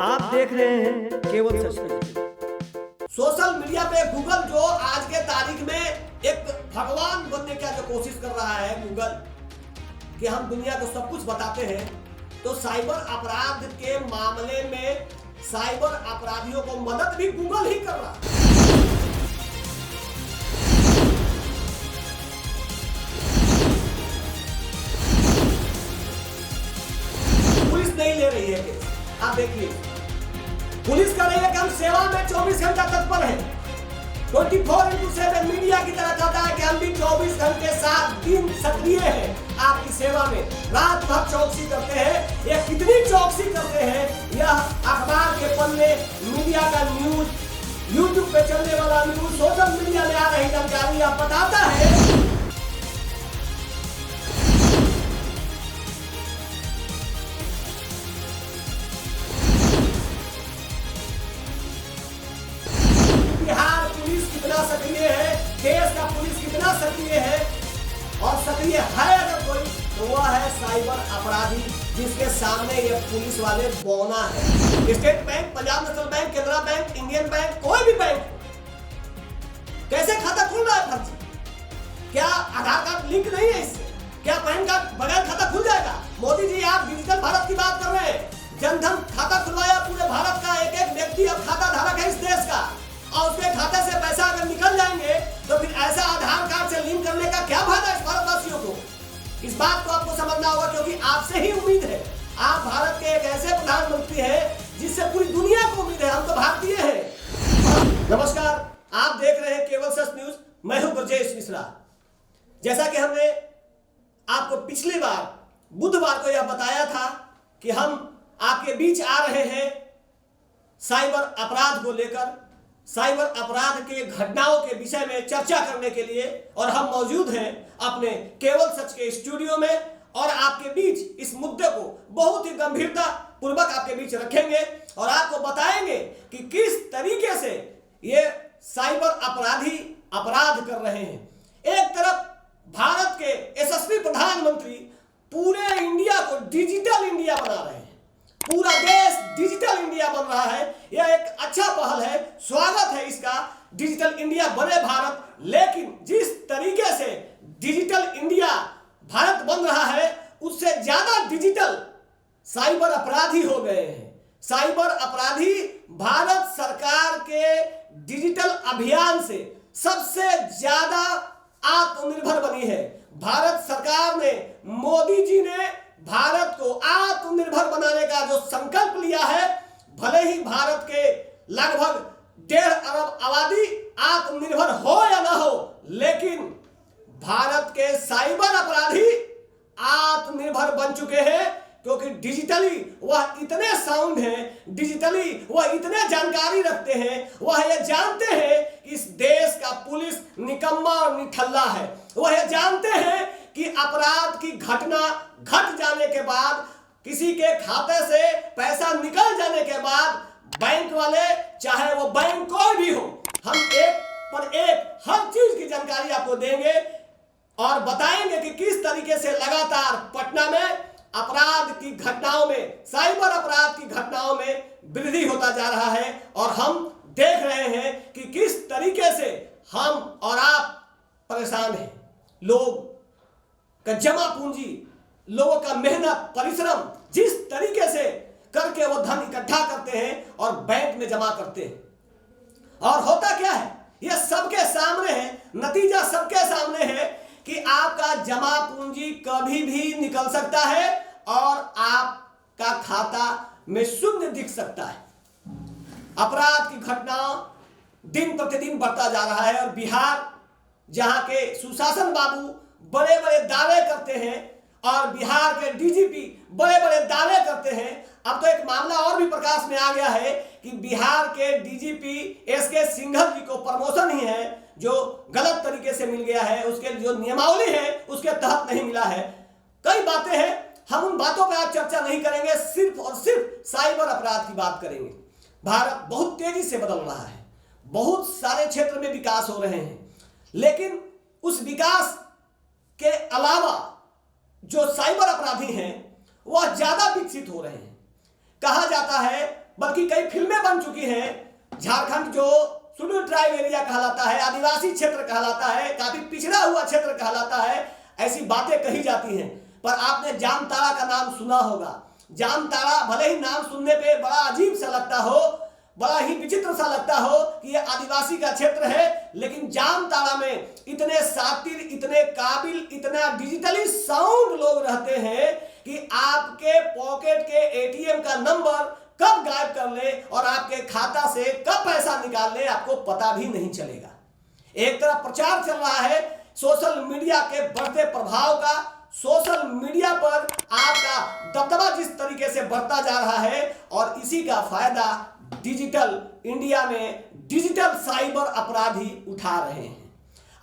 आप देख रहे हैं केवल सच। सोशल मीडिया पे गूगल जो आज के तारीख में एक भगवान बनने का जो कोशिश कर रहा है गूगल, कि हम दुनिया को सब कुछ बताते हैं, तो साइबर अपराध के मामले में साइबर अपराधियों को मदद भी गूगल ही कर रहा है। पुलिस नहीं ले रही है केस। आप देखिए, पुलिस का रही है कि हम सेवा में 24 घंटा तत्पर है, 24/7 मीडिया की तरह कहता है कि हम भी 24 घंटे 7 दिन सक्रिय हैं आपकी सेवा में, रात भर चौकसी करते हैं। ये कितनी चौकसी करते हैं, यह अखबार के पन्ने, मीडिया का न्यूज, यूट्यूब पे चलने वाला न्यूज, सोशल मीडिया में आ रही जानकारी यह बताता है। बिहार पुलिस कितना सक्रिय है, देश का पुलिस कितना सक्रिय है, और सक्रिय है अगर कोई तो वह है साइबर अपराधी, जिसके सामने ये पुलिस वाले बौना है। State bank, Punjab national bank, Canara bank, Indian bank, कोई भी बैंक कैसे खाता खुल रहा है फर्जी? क्या आधार कार्ड लिंक नहीं है इससे? क्या पैन कार्ड बगैर खाता खुल जाएगा? मोदी जी, आप डिजिटल भारत की बात कर रहे हैं, जनधन खाता खुलवाया पूरे भारत का, एक एक व्यक्ति अब खाता धारक है इस देश का, और उसके खाते से पैसा अगर निकल जाएंगे तो फिर ऐसा आधार कार्ड से लिंक करने का क्या फायदा इस भारतवासियों को? इस बात को आपको समझना होगा, क्योंकि आपसे ही उम्मीद है। आप भारत के एक ऐसे प्रधानमंत्री हैं जिससे पूरी दुनिया को उम्मीद है, हम तो भारतीय हैं। नमस्कार, आप देख रहे हैं केवल सच न्यूज, मैं हूं ब्रजेश मिश्रा। जैसा कि हमने आपको पिछली बार बुधवार को यह बताया था कि हम आपके बीच आ रहे हैं साइबर अपराध को लेकर, साइबर अपराध के घटनाओं के विषय में चर्चा करने के लिए, और हम मौजूद हैं अपने केवल सच के स्टूडियो में, और आपके बीच इस मुद्दे को बहुत ही गंभीरता पूर्वक आपके बीच रखेंगे और आपको बताएंगे कि किस तरीके से ये साइबर अपराधी अपराध कर रहे हैं। एक तरफ भारत के यशस्वी प्रधानमंत्री पूरे इंडिया को डिजिटल इंडिया बना रहे हैं, पूरा देश डिजिटल इंडिया बन रहा है, यह एक अच्छा पहल है, स्वागत है इसका, डिजिटल इंडिया बने भारत। लेकिन जिस तरीके से डिजिटल इंडिया भारत बन रहा है, उससे ज्यादा डिजिटल साइबर अपराधी हो गए हैं। साइबर अपराधी भारत सरकार के डिजिटल अभियान से सबसे ज्यादा आत्मनिर्भर बनी है। भारत सरकार ने, मोदी जी ने भारत को आत्मनिर्भर बनाने का जो संकल्प लिया है, भले ही भारत के लगभग 1.5 अरब आबादी आत्मनिर्भर हो या ना हो, लेकिन भारत के साइबर अपराधी आत्मनिर्भर बन चुके हैं, क्योंकि डिजिटली वह इतने साउंड हैं, डिजिटली वह इतने जानकारी रखते हैं, वह ये जानते हैं कि इस देश का पुलिस निकम्मा और निठल्ला है। वह ये जानते हैं कि अपराध की घटना घट जाने के बाद, किसी के खाते से पैसा निकल जाने के बाद, बैंक वाले, चाहे वो बैंक कोई भी हो, हम एक पर एक हर चीज की जानकारी आपको देंगे और बताएंगे कि किस तरीके से लगातार पटना में अपराध की घटनाओं में, साइबर अपराध की घटनाओं में वृद्धि होता जा रहा है, और हम देख रहे हैं कि किस तरीके से हम और आप परेशान हैं। लोग का जमा पूंजी, लोगों का मेहनत, परिश्रम, जिस तरीके से करके वो धन इकट्ठा करते हैं और बैंक में जमा करते हैं, और होता क्या है, ये सबके सामने है, नतीजा सबके सामने है कि आपका जमा पूंजी कभी भी निकल सकता है और आपका खाता में शून्य दिख सकता है। अपराध की घटना दिन प्रतिदिन बढ़ता जा रहा है, और बिहार, जहां के सुशासन बाबू बड़े बड़े दावे करते हैं और बिहार के डीजीपी बड़े बड़े दावे करते हैं, अब तो एक मामला और भी प्रकाश में आ गया है कि बिहार के डीजीपी एसके सिंघल जी को प्रमोशन ही है जो गलत तरीके से मिल गया है, उसके जो नियमावली है उसके तहत नहीं मिला है। कई बातें हैं, हम उन बातों पर आज चर्चा नहीं करेंगे, सिर्फ और सिर्फ साइबर अपराध की बात करेंगे। भारत बहुत तेजी से बदल रहा है, बहुत सारे क्षेत्र में विकास हो रहे हैं, लेकिन उस विकास के अलावा जो साइबर अपराधी हैं वह ज्यादा विकसित हो रहे हैं। कहा जाता है, बल्कि कई फिल्में बन चुकी हैं, झारखंड जो शेड्यूल ट्राइब एरिया कहलाता है, आदिवासी क्षेत्र कहलाता है, काफी पिछड़ा हुआ क्षेत्र कहलाता है, ऐसी बातें कही जाती हैं। पर आपने जामताड़ा का नाम सुना होगा। जामताड़ा भले ही नाम सुनने पे बड़ा अजीब सा लगता हो, बड़ा ही विचित्र सा लगता हो कि ये आदिवासी का क्षेत्र है, लेकिन जामताड़ा में इतने शातिर, इतने काबिल, इतना डिजिटली साउंड लोग रहते हैं कि आपके पॉकेट के एटीएम का नंबर कब गायब कर ले और आपके खाता से कब पैसा निकाल ले आपको पता भी नहीं चलेगा। एक तरफ प्रचार चल रहा है सोशल मीडिया के बढ़ते प्रभाव का, सोशल मीडिया पर आपका दबदबा जिस तरीके से बढ़ता जा रहा है, और इसी का फायदा डिजिटल इंडिया में डिजिटल साइबर अपराधी उठा रहे हैं।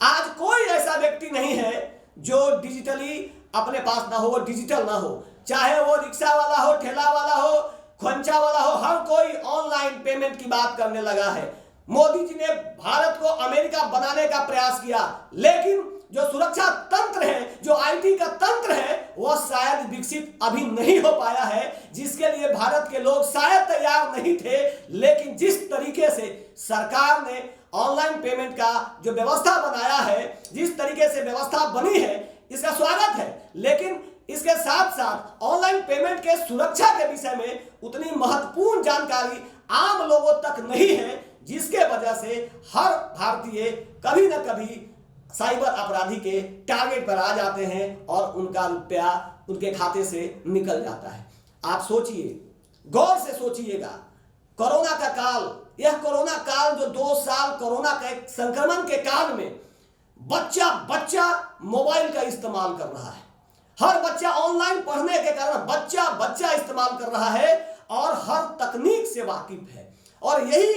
आज कोई ऐसा व्यक्ति नहीं है जो डिजिटली अपने पास ना हो, वो डिजिटल ना हो, चाहे वो रिक्शा वाला हो, ठेला वाला हो, खोंचा वाला हो, हर कोई ऑनलाइन पेमेंट की बात करने लगा है। मोदी जी ने भारत को अमेरिका बनाने का प्रयास किया, लेकिन जो सुरक्षा तंत्र है, जो आईटी का तंत्र है, वह शायद विकसित अभी नहीं हो पाया है, जिसके लिए भारत के लोग शायद तैयार नहीं थे। लेकिन जिस तरीके से सरकार ने ऑनलाइन पेमेंट का जो व्यवस्था बनाया है, जिस तरीके से व्यवस्था बनी है, इसका स्वागत है। लेकिन इसके साथ साथ ऑनलाइन पेमेंट के सुरक्षा के विषय में उतनी महत्वपूर्ण जानकारी आम लोगों तक नहीं है, जिसके वजह से हर भारतीय कभी न कभी साइबर अपराधी के टारगेट पर आ जाते हैं और उनका रुपया उनके खाते से निकल जाता है। आप सोचिए, गौर से सोचिएगा, कोरोना का काल, यह कोरोना काल जो 2 साल कोरोना के संक्रमण के काल में बच्चा मोबाइल का इस्तेमाल कर रहा है। हर बच्चा ऑनलाइन पढ़ने के कारण बच्चा इस्तेमाल कर रहा है और हर तकनीक से वाकिफ है। और यही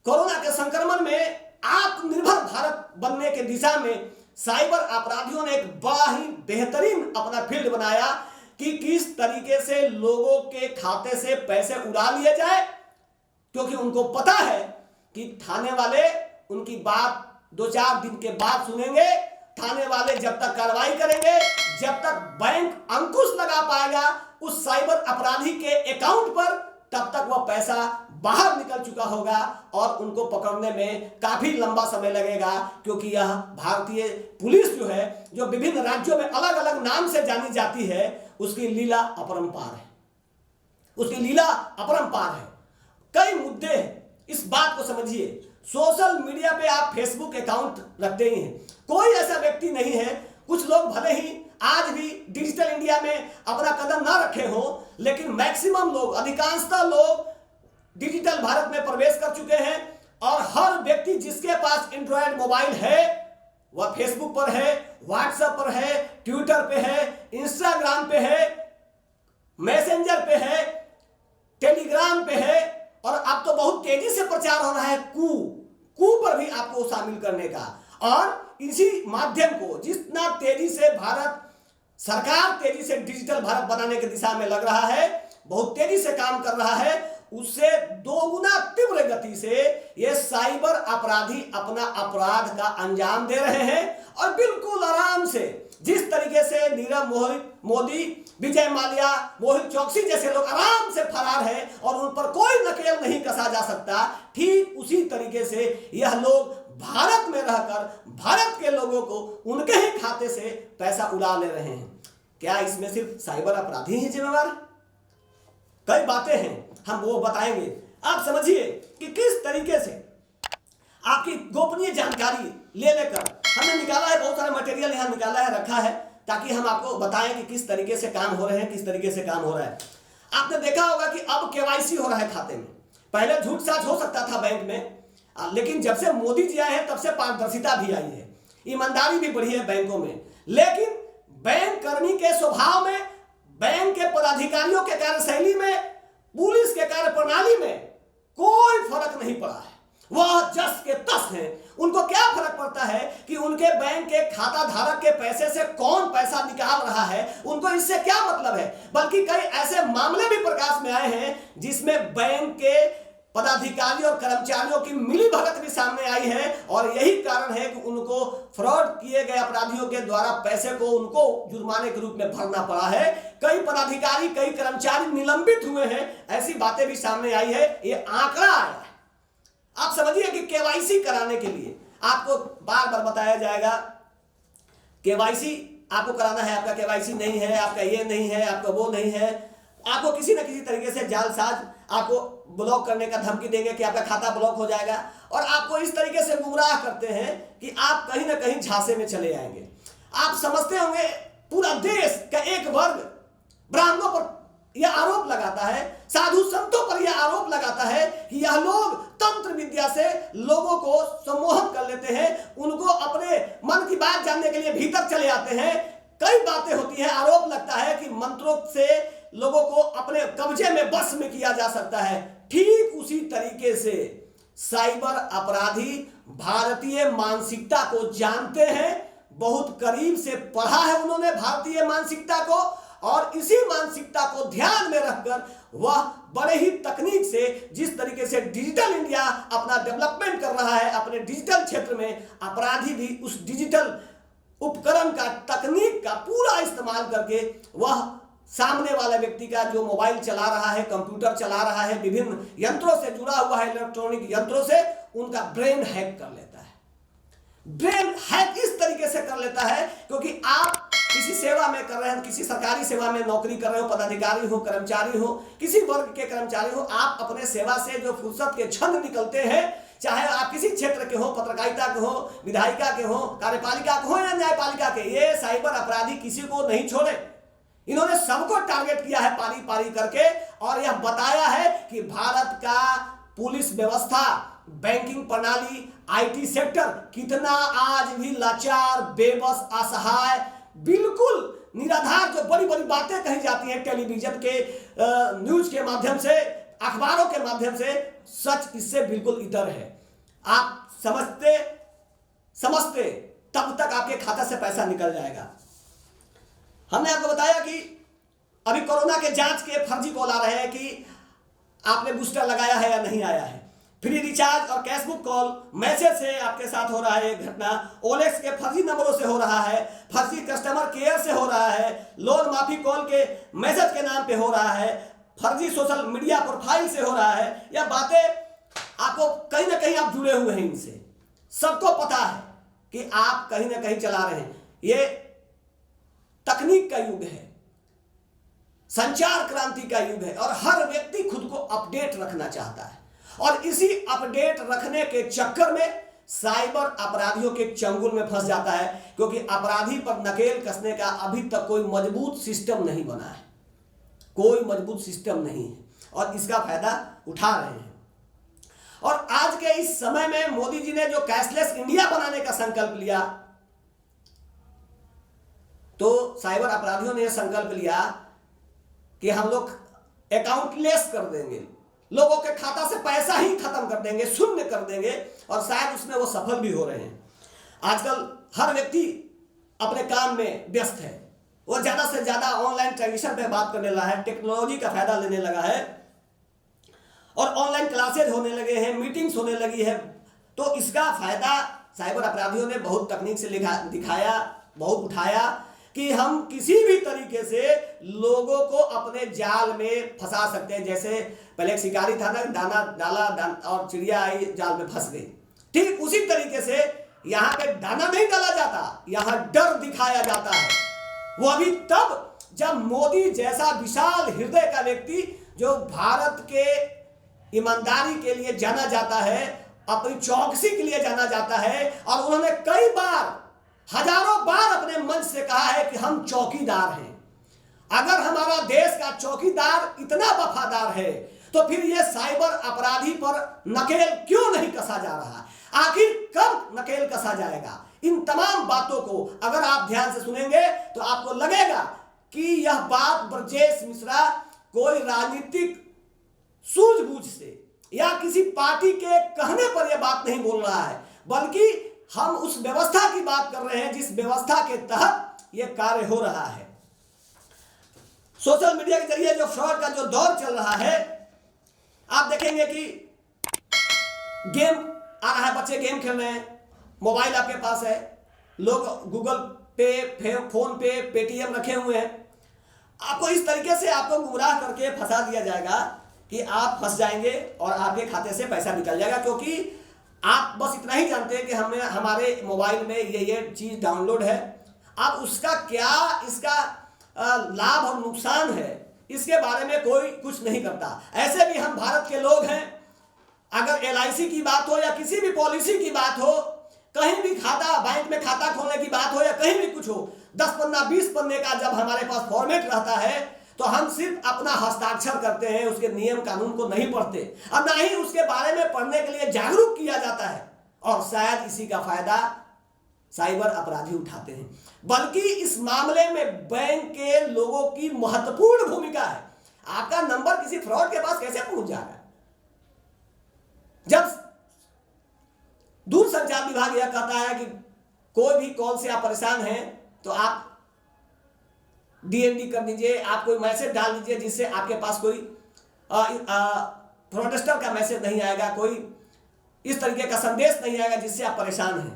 कोरोना के संक्रमण में आत्मनिर्भर भारत बनने के दिशा में साइबर अपराधियों ने एक बड़ा ही बेहतरीन अपना फील्ड बनाया कि किस तरीके से लोगों के खाते से पैसे उड़ा लिए जाए, क्योंकि उनको पता है कि थाने वाले उनकी बात 2-4 दिन के बाद सुनेंगे। थाने वाले जब तक कार्रवाई करेंगे, जब तक बैंक अंकुश लगा पाएगा उस साइबर अपराधी के अकाउंट पर, तब तक वह पैसा बाहर निकल चुका होगा और उनको पकड़ने में काफी लंबा समय लगेगा। क्योंकि यह भारतीय पुलिस जो है, जो विभिन्न राज्यों में अलग अलग नाम से जानी जाती है, उसकी लीला अपरंपार है, उसकी लीला अपरंपार है। कई मुद्दे हैं, इस बात को समझिए। सोशल मीडिया पे आप फेसबुक अकाउंट रखते ही हैं, कोई ऐसा व्यक्ति नहीं है, कुछ लोग भले ही आज भी डिजिटल इंडिया में अपना कदम ना रखे हो, लेकिन मैक्सिमम लोग, अधिकांशतः लोग डिजिटल भारत में प्रवेश कर चुके हैं। और हर व्यक्ति जिसके पास एंड्रॉयड मोबाइल है, वह फेसबुक पर है, व्हाट्सएप पर है, ट्विटर पे है, इंस्टाग्राम पे है, मैसेंजर पे है, टेलीग्राम पे है, और अब तो बहुत तेजी से प्रचार हो रहा है कू पर भी आपको शामिल करने का। और इसी माध्यम को जितना तेजी से भारत सरकार तेजी से डिजिटल भारत बनाने की दिशा में लग रहा है, बहुत तेजी से काम कर रहा है, उससे 2 गुना तीव्र गति से ये साइबर अपराधी अपना अपराध का अंजाम दे रहे हैं। और बिल्कुल आराम से, जिस तरीके से नीरव मोदी, विजय माल्या, मोहित चौकसी जैसे लोग आराम से फरार हैं और उन पर कोई नकेल नहीं कसा जा सकता, ठीक उसी तरीके से यह लोग भारत में रहकर भारत के लोगों को उनके ही खाते से पैसा उड़ा ले रहे हैं। क्या इसमें सिर्फ साइबर अपराधी ही जिम्मेवार? कई बातें हैं, हम वो बताएंगे। आप समझिए कि किस तरीके से आपकी गोपनीय जानकारी ले लेकर हमने निकाला है, बहुत सारा मटेरियल यहाँ निकाला है, रखा है, ताकि हम आपको बताएं कि किस तरीके से काम हो रहे हैं, किस तरीके से काम हो रहा है। आपने देखा होगा कि अब केवाईसी हो रहा है खाते में। पहले झूठ साझ हो सकता था बैंक में, लेकिन जब से मोदी जी आए हैं तब से पारदर्शिता भी आई है, ईमानदारी भी बढ़ी है बैंकों में। लेकिन बैंक कर्मी के स्वभाव में, बैंक के पदाधिकारियों के कार्यशैली में, पुलिस के कार्य प्रणाली में कोई फर्क नहीं पड़ा है। वह जस के तस हैं। उनको क्या फर्क पड़ता है कि उनके बैंक के खाता धारक के पैसे से कौन पैसा निकाल रहा है, उनको इससे क्या मतलब है। बल्कि कई ऐसे मामले भी प्रकाश में आए हैं जिसमें बैंक के पदाधिकारी और कर्मचारियों की मिलीभगत भी सामने आई है और यही कारण है कि उनको फ्रॉड किए गए अपराधियों के द्वारा पैसे को उनको जुर्माने के रूप में भरना पड़ा है। कई पदाधिकारी, कई कर्मचारी निलंबित हुए हैं, ऐसी बातें भी सामने आई है। ये आंकड़ा आया है। आप समझिए कि केवाईसी कराने के लिए आपको बार बार बताया जाएगा, केवाईसी आपको कराना है, आपका केवाईसी नहीं है, आपका ये नहीं है, आपका वो नहीं है। आपको किसी न किसी तरीके से जालसाज आपको ब्लॉक करने का धमकी देंगे कि आपका खाता ब्लॉक हो जाएगा और आपको इस तरीके से गुमराह करते हैं कि आप कहीं ना कहीं झांसे में चले आएंगे। आप समझते होंगे पूरा देश का एक वर्ग ब्राह्मणों पर यह आरोप लगाता है, साधु संतों पर यह आरोप लगाता है कि यह लोग तंत्र विद्या से लोगों को सम्मोहित कर लेते हैं, उनको अपने मन की बात जानने के लिए भीतर चले आते हैं। कई बातें होती हैं, आरोप लगता है कि मंत्रों से लोगों को अपने कब्जे में बस में किया जा सकता है। ठीक उसी तरीके से साइबर अपराधी भारतीय मानसिकता को जानते हैं, बहुत करीब से पढ़ा है उन्होंने भारतीय मानसिकता को और इसी मानसिकता को ध्यान में रखकर वह बड़े ही तकनीक से, जिस तरीके से डिजिटल इंडिया अपना डेवलपमेंट कर रहा है अपने डिजिटल क्षेत्र में, अपराधी भी उस डिजिटल उपकरण का, तकनीक का पूरा इस्तेमाल करके वह सामने वाला व्यक्ति का जो मोबाइल चला रहा है, कंप्यूटर चला रहा है, विभिन्न यंत्रों से जुड़ा हुआ है, इलेक्ट्रॉनिक यंत्रों से उनका ब्रेन हैक कर लेता है। ब्रेन हैक इस तरीके से कर लेता है क्योंकि आप किसी सेवा में कर रहे हैं, किसी सरकारी सेवा में नौकरी कर रहे हो, पदाधिकारी हो, कर्मचारी हो, किसी वर्ग के कर्मचारी हो, आप अपने सेवा से जो फुर्सत के क्षण निकलते हैं, चाहे आप किसी क्षेत्र के हो, पत्रकारिता के हो, विधायिका के हो, कार्यपालिका के हो या न्यायपालिका के, ये साइबर अपराधी किसी को नहीं छोड़े। इन्होंने सबको टारगेट किया है पारी पारी करके और यह बताया है कि भारत का पुलिस व्यवस्था, बैंकिंग प्रणाली, आईटी सेक्टर कितना आज भी लाचार, बेबस, असहाय, बिल्कुल निराधार, जो बड़ी बड़ी बातें कही जाती हैं टेलीविजन के न्यूज के माध्यम से, अखबारों के माध्यम से, सच इससे बिल्कुल इतर है। आप समझते तब तक आपके खाता से पैसा निकल जाएगा। हमने आपको बताया कि अभी कोरोना के जांच के फर्जी कॉल आ रहे हैं कि आपने बूस्टर लगाया है या नहीं आया है। फ्री रिचार्ज और कैशबुक कॉल, मैसेज से आपके साथ हो रहा है घटना, ओलेक्स के फर्जी नंबरों से हो रहा है, फर्जी कस्टमर केयर से हो रहा है, लोन माफी कॉल के मैसेज के नाम पे हो रहा है, फर्जी सोशल मीडिया प्रोफाइल से हो रहा है। यह बातें आपको कहीं ना कहीं आप जुड़े हुए हैं इनसे, सबको पता है कि आप कहीं ना कहीं चला रहे हैं। ये तकनीक का युग है, संचार क्रांति का युग है और हर व्यक्ति खुद को अपडेट रखना चाहता है और इसी अपडेट रखने के चक्कर में साइबर अपराधियों के चंगुल में फंस जाता है क्योंकि अपराधी पर नकेल कसने का अभी तक कोई मजबूत सिस्टम नहीं बना है, कोई मजबूत सिस्टम नहीं है और इसका फायदा उठा रहे हैं। और आज के इस समय में मोदी जी ने जो कैशलेस इंडिया बनाने का संकल्प लिया, तो साइबर अपराधियों ने यह संकल्प लिया कि हम लोग अकाउंटलेस कर देंगे, लोगों के खाता से पैसा ही खत्म कर देंगे, शून्य कर देंगे और शायद उसमें वो सफल भी हो रहे हैं। आजकल हर व्यक्ति अपने काम में व्यस्त है, वो ज्यादा से ज्यादा ऑनलाइन ट्रांजेक्शन पे बात करने लगा है, टेक्नोलॉजी का फायदा लेने लगा है और ऑनलाइन क्लासेज होने लगे हैं, मीटिंग्स होने लगी है। तो इसका फायदा साइबर अपराधियों ने बहुत तकनीक से दिखाया, बहुत उठाया कि हम किसी भी तरीके से लोगों को अपने जाल में फंसा सकते हैं। जैसे पहले एक शिकारी था ना, दाना डाला और चिड़िया आई, जाल में फंस गई। ठीक उसी तरीके से यहाँ पे दाना नहीं डाला जाता, यहाँ डर दिखाया जाता है। वो अभी तब जब मोदी जैसा विशाल हृदय का व्यक्ति, जो भारत के ईमानदारी के लिए जाना जाता है, अपनी चौकसी के लिए जाना जाता है और उन्होंने कई बार, हजारों बार अपने मंच से कहा है कि हम चौकीदार हैं। अगर हमारा देश का चौकीदार इतना वफादार है तो फिर यह साइबर अपराधी पर नकेल क्यों नहीं कसा जा रहा? आखिर कब नकेल कसा जाएगा? इन तमाम बातों को अगर आप ध्यान से सुनेंगे तो आपको लगेगा कि यह बात ब्रजेश मिश्रा कोई राजनीतिक सूझबूझ से या किसी पार्टी के कहने पर यह बात नहीं बोल रहा है, बल्कि हम उस व्यवस्था की बात कर रहे हैं जिस व्यवस्था के तहत यह कार्य हो रहा है। सोशल मीडिया के जरिए जो फ्रॉड का जो दौर चल रहा है, आप देखेंगे कि गेम आ रहा है, बच्चे गेम खेल रहे हैं, मोबाइल आपके पास है, लोग गूगल पे, फोन पे, पेटीएम रखे हुए हैं। आपको इस तरीके से आपको गुमराह करके फंसा दिया जाएगा कि आप फंस जाएंगे और आपके खाते से पैसा निकल जाएगा, क्योंकि आप बस इतना ही जानते हैं कि हमें हमारे मोबाइल में ये चीज डाउनलोड है। अब उसका क्या इसका लाभ और नुकसान है, इसके बारे में कोई कुछ नहीं करता। ऐसे भी हम भारत के लोग हैं, अगर LIC की बात हो या किसी भी पॉलिसी की बात हो, कहीं भी खाता, बैंक में खाता खोलने की बात हो या कहीं भी कुछ हो, 10 पन्ना 20 पन्ने का जब हमारे पास फॉर्मेट रहता है तो हम सिर्फ अपना हस्ताक्षर करते हैं, उसके नियम कानून को नहीं पढ़ते और ना ही उसके बारे में पढ़ने के लिए जागरूक किया जाता है। और शायद इसी का फायदा साइबर अपराधी उठाते हैं। बल्कि इस मामले में बैंक के लोगों की महत्वपूर्ण भूमिका है। आपका नंबर किसी फ्रॉड के पास कैसे पहुंच जा रहा है? जब दूरसंचार विभाग यह कहता है कि कोई भी कॉल से आप परेशान हैं तो आप DND कर दीजिए, आप कोई मैसेज डाल दीजिए जिससे आपके पास कोई फ्रॉडस्टर का मैसेज नहीं आएगा, कोई इस तरीके का संदेश नहीं आएगा जिससे आप परेशान हैं।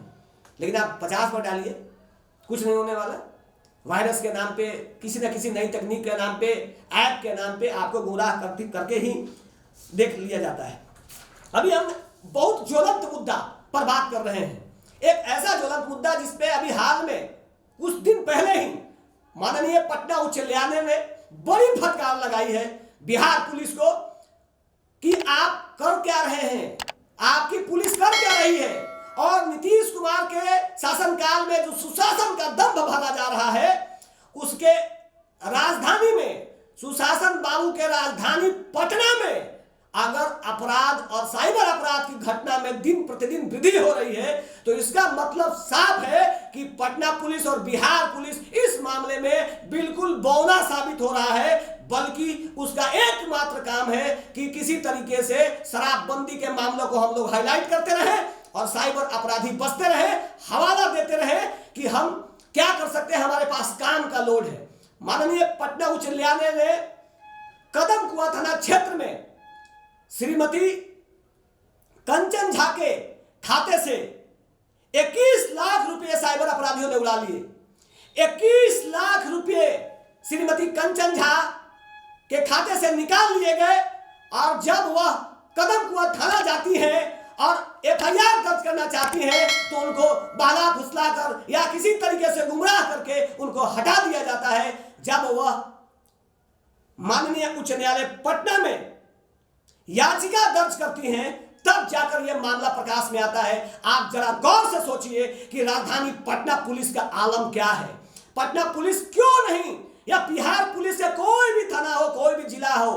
लेकिन आप 50 बार डालिए, कुछ नहीं होने वाला। वायरस के नाम पे, किसी न किसी नई तकनीक के नाम पे, ऐप के नाम पे आपको गुमराह करके ही देख लिया जाता है। अभी हम बहुत ज्वलंत मुद्दा पर बात कर रहे हैं, एक ऐसा ज्वलंत मुद्दा जिसपे अभी हाल में कुछ दिन पहले ही माननीय पटना उच्च न्यायालय ने बड़ी फटकार लगाई है बिहार पुलिस को कि आप कर क्या रहे हैं, आपकी पुलिस कर क्या रही है। और नीतीश कुमार के शासनकाल में जो सुशासन का दंभ भरा जा रहा है, उसके राजधानी में, सुशासन बाबू के राजधानी पटना में अगर अपराध और साइबर अपराध की घटना में दिन प्रतिदिन वृद्धि हो रही है तो इसका मतलब साफ है कि पटना पुलिस और बिहार पुलिस इस मामले में बिल्कुल बौना साबित हो रहा है। बल्कि उसका एकमात्र काम है कि किसी तरीके से शराबबंदी के मामलों को हम लोग हाईलाइट करते रहे और साइबर अपराधी बचते रहे, हवाला देते रहे कि हम क्या कर सकते हैं, हमारे पास काम का लोड है। माननीय पटना उच्च न्यायालय ने कदम कुआं थाना क्षेत्र में श्रीमती कंचन झा के खाते से 21 लाख रुपए साइबर अपराधियों ने उड़ा लिए। 21 लाख रुपए श्रीमती कंचन झा के खाते से निकाल लिए गए और जब वह कदम कुआं थाना जाती हैं और FIR दर्ज करना चाहती हैं तो उनको बहला फुसला कर या किसी तरीके से गुमराह करके उनको हटा दिया जाता है। जब वह माननीय उच्च न्यायालय पटना में याचिका दर्ज करती हैं तब जाकर यह मामला प्रकाश में आता है। आप जरा गौर से सोचिए कि राजधानी पटना पुलिस का आलम क्या है। पटना पुलिस क्यों नहीं, या बिहार पुलिस या कोई भी थाना हो, कोई भी जिला हो,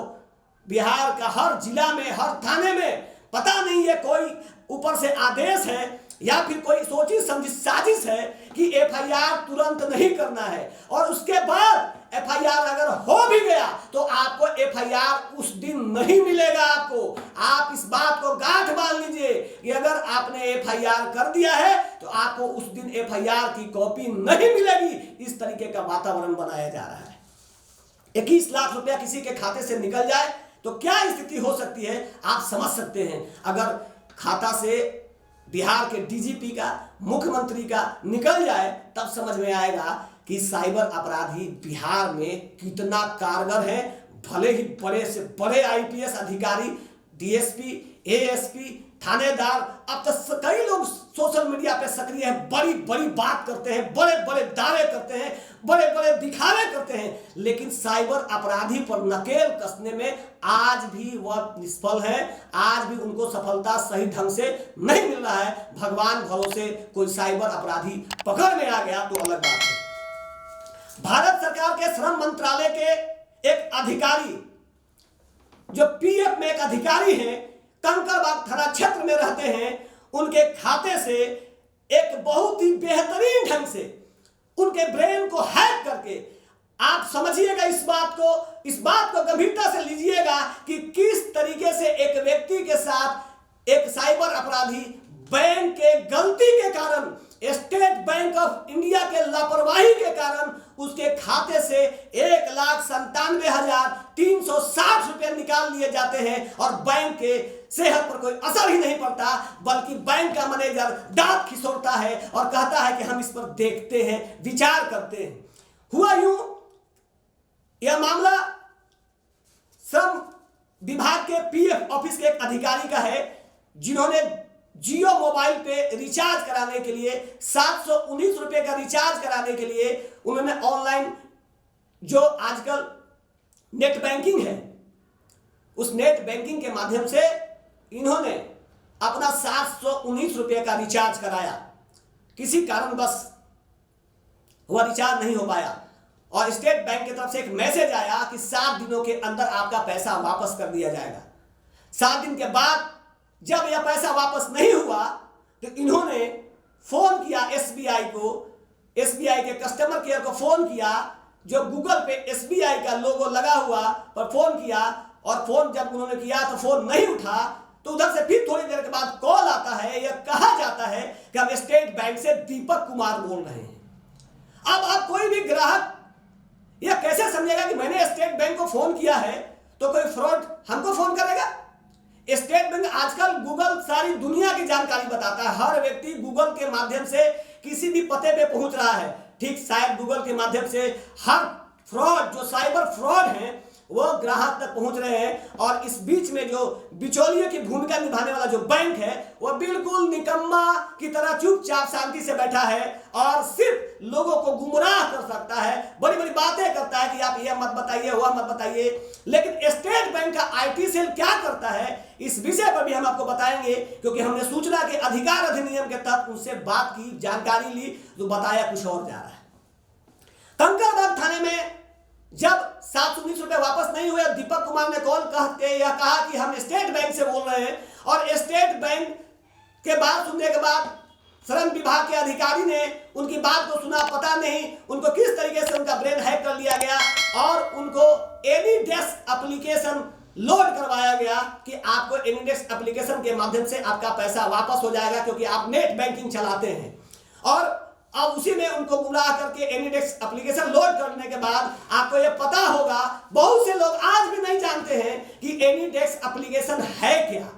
बिहार का हर जिला में, हर थाने में पता नहीं है कोई ऊपर से आदेश है या फिर कोई सोची समझी साजिश है कि FIR तुरंत नहीं करना है और उसके बाद FIR अगर हो भी गया तो आपको FIR उस दिन नहीं मिलेगा। आप इस बात को गांठ बांध लीजिए कि अगर आपने FIR कर दिया है तो आपको उस दिन FIR की कॉपी नहीं मिलेगी। इस तरीके का वातावरण बनाया जा रहा है। 21 लाख रुपया किसी के खाते से निकल जाए तो क्या स्थिति हो सकती है आप समझ सकते हैं। अगर खाता से बिहार के DGP का, मुख्यमंत्री का निकल जाए तब समझ में आएगा कि साइबर अपराधी बिहार में कितना कारगर है। भले ही बड़े से बड़े IPS अधिकारी, DSP, ASP, थानेदार, अब तक कई लोग सोशल मीडिया पे सक्रिय हैं, बड़ी बड़ी बात करते हैं, बड़े बड़े दावे करते हैं, बड़े बड़े दिखावे करते हैं, लेकिन साइबर अपराधी पर नकेल कसने में आज भी वह निष्फल है। आज भी उनको सफलता सही ढंग से नहीं मिल रहा है। भगवान भरोसे कोई साइबर अपराधी पकड़ में आ गया तो अलग बात है। भारत सरकार के श्रम मंत्रालय के एक अधिकारी, जो PF में एक अधिकारी हैं, कंकड़बाग थाना क्षेत्र में रहते हैं, उनके खाते से एक बहुत ही बेहतरीन ढंग से उनके ब्रेन को हैक करके, आप समझिएगा इस बात को गंभीरता से लीजिएगा कि किस तरीके से एक व्यक्ति के साथ एक साइबर अपराधी बैंक के गलती के कारण स्टेट बैंक ऑफ इंडिया के लापरवाही के कारण उसके खाते से 1,97,360 रुपए निकाल लिए जाते हैं और बैंक के सेहत पर कोई असर ही नहीं पड़ता, बल्कि बैंक का मैनेजर दांत खिसोड़ता है और कहता है कि हम इस पर देखते हैं, विचार करते हैं। हुआ यूं, यह मामला श्रम विभाग के पीएफ ऑफिस के एक अधिकारी का है, जिन्होंने जियो मोबाइल पे रिचार्ज कराने के लिए 719 रुपए का रिचार्ज कराने के लिए उन्होंने ऑनलाइन जो आजकल नेट बैंकिंग है, उस नेट बैंकिंग के माध्यम से इन्होंने अपना 719 रुपए का रिचार्ज कराया। किसी कारणवश वह रिचार्ज नहीं हो पाया और स्टेट बैंक की तरफ से एक मैसेज आया कि 7 दिनों के अंदर आपका पैसा वापस कर दिया जाएगा। 7 दिन के बाद जब यह पैसा वापस नहीं हुआ तो इन्होंने फोन किया एसबीआई को, एसबीआई के कस्टमर केयर को फोन किया, जो गूगल पे एसबीआई का लोगो लगा हुआ पर फोन किया, और फोन जब उन्होंने किया तो फोन नहीं उठा, तो उधर से फिर थोड़ी देर के बाद कॉल आता है, यह कहा जाता है कि हम स्टेट बैंक से दीपक कुमार बोल रहे हैं। अब आप कोई भी ग्राहक यह कैसे समझेगा कि मैंने स्टेट बैंक को फोन किया है तो कोई फ्रॉड हमको फोन करेगा? स्टेट बैंक आजकल गूगल सारी दुनिया की जानकारी बताता है, हर व्यक्ति गूगल के माध्यम से किसी भी पते पे पहुंच रहा है। ठीक शायद गूगल के माध्यम से हर फ्रॉड, जो साइबर फ्रॉड हैं, वो ग्राहक तक पहुंच रहे हैं। और इस बीच में जो बिचौलिए की भूमिका निभाने वाला जो बैंक है, वह बिल्कुल निकम्मा की तरह चुपचाप शांति से बैठा है और सिर्फ लोगों को गुमराह कर सकता है, बड़ी बड़ी बातें करता है कि आप यह मत बताइए, वह मत बताइए। लेकिन स्टेट बैंक का आईटी सेल क्या करता है, इस विषय पर भी हम आपको बताएंगे, क्योंकि हमने सूचना के अधिकार अधिनियम के तहत उनसे बात की, जानकारी ली, तो बताया कुछ और जा रहा है। कंकड़बाग थाने में जब 719 रुपए वापस नहीं हुए, दीपक कुमार ने कॉल करके यह कहा कि हम स्टेट बैंक से बोल रहे हैं, और स्टेट बैंक के बात सुनने के बाद श्रम विभाग के अधिकारी ने उनकी बात को सुना, पता नहीं उनको किस तरीके से उनका ब्रेन हैक कर लिया गया और उनको एनीडेस्क एप्लीकेशन लोड करवाया गया कि आपको एनीडेस्क एप्लीकेशन के माध्यम से आपका पैसा वापस हो जाएगा, क्योंकि आप नेट बैंकिंग चलाते हैं। और अब उसी में उनको गुमराह करके एनीडेस्क एप्लीकेशन लोड करने के बाद आपको यह पता होगा, बहुत से लोग आज भी नहीं जानते हैं कि एनीडेस्क एप्लीकेशन है क्या।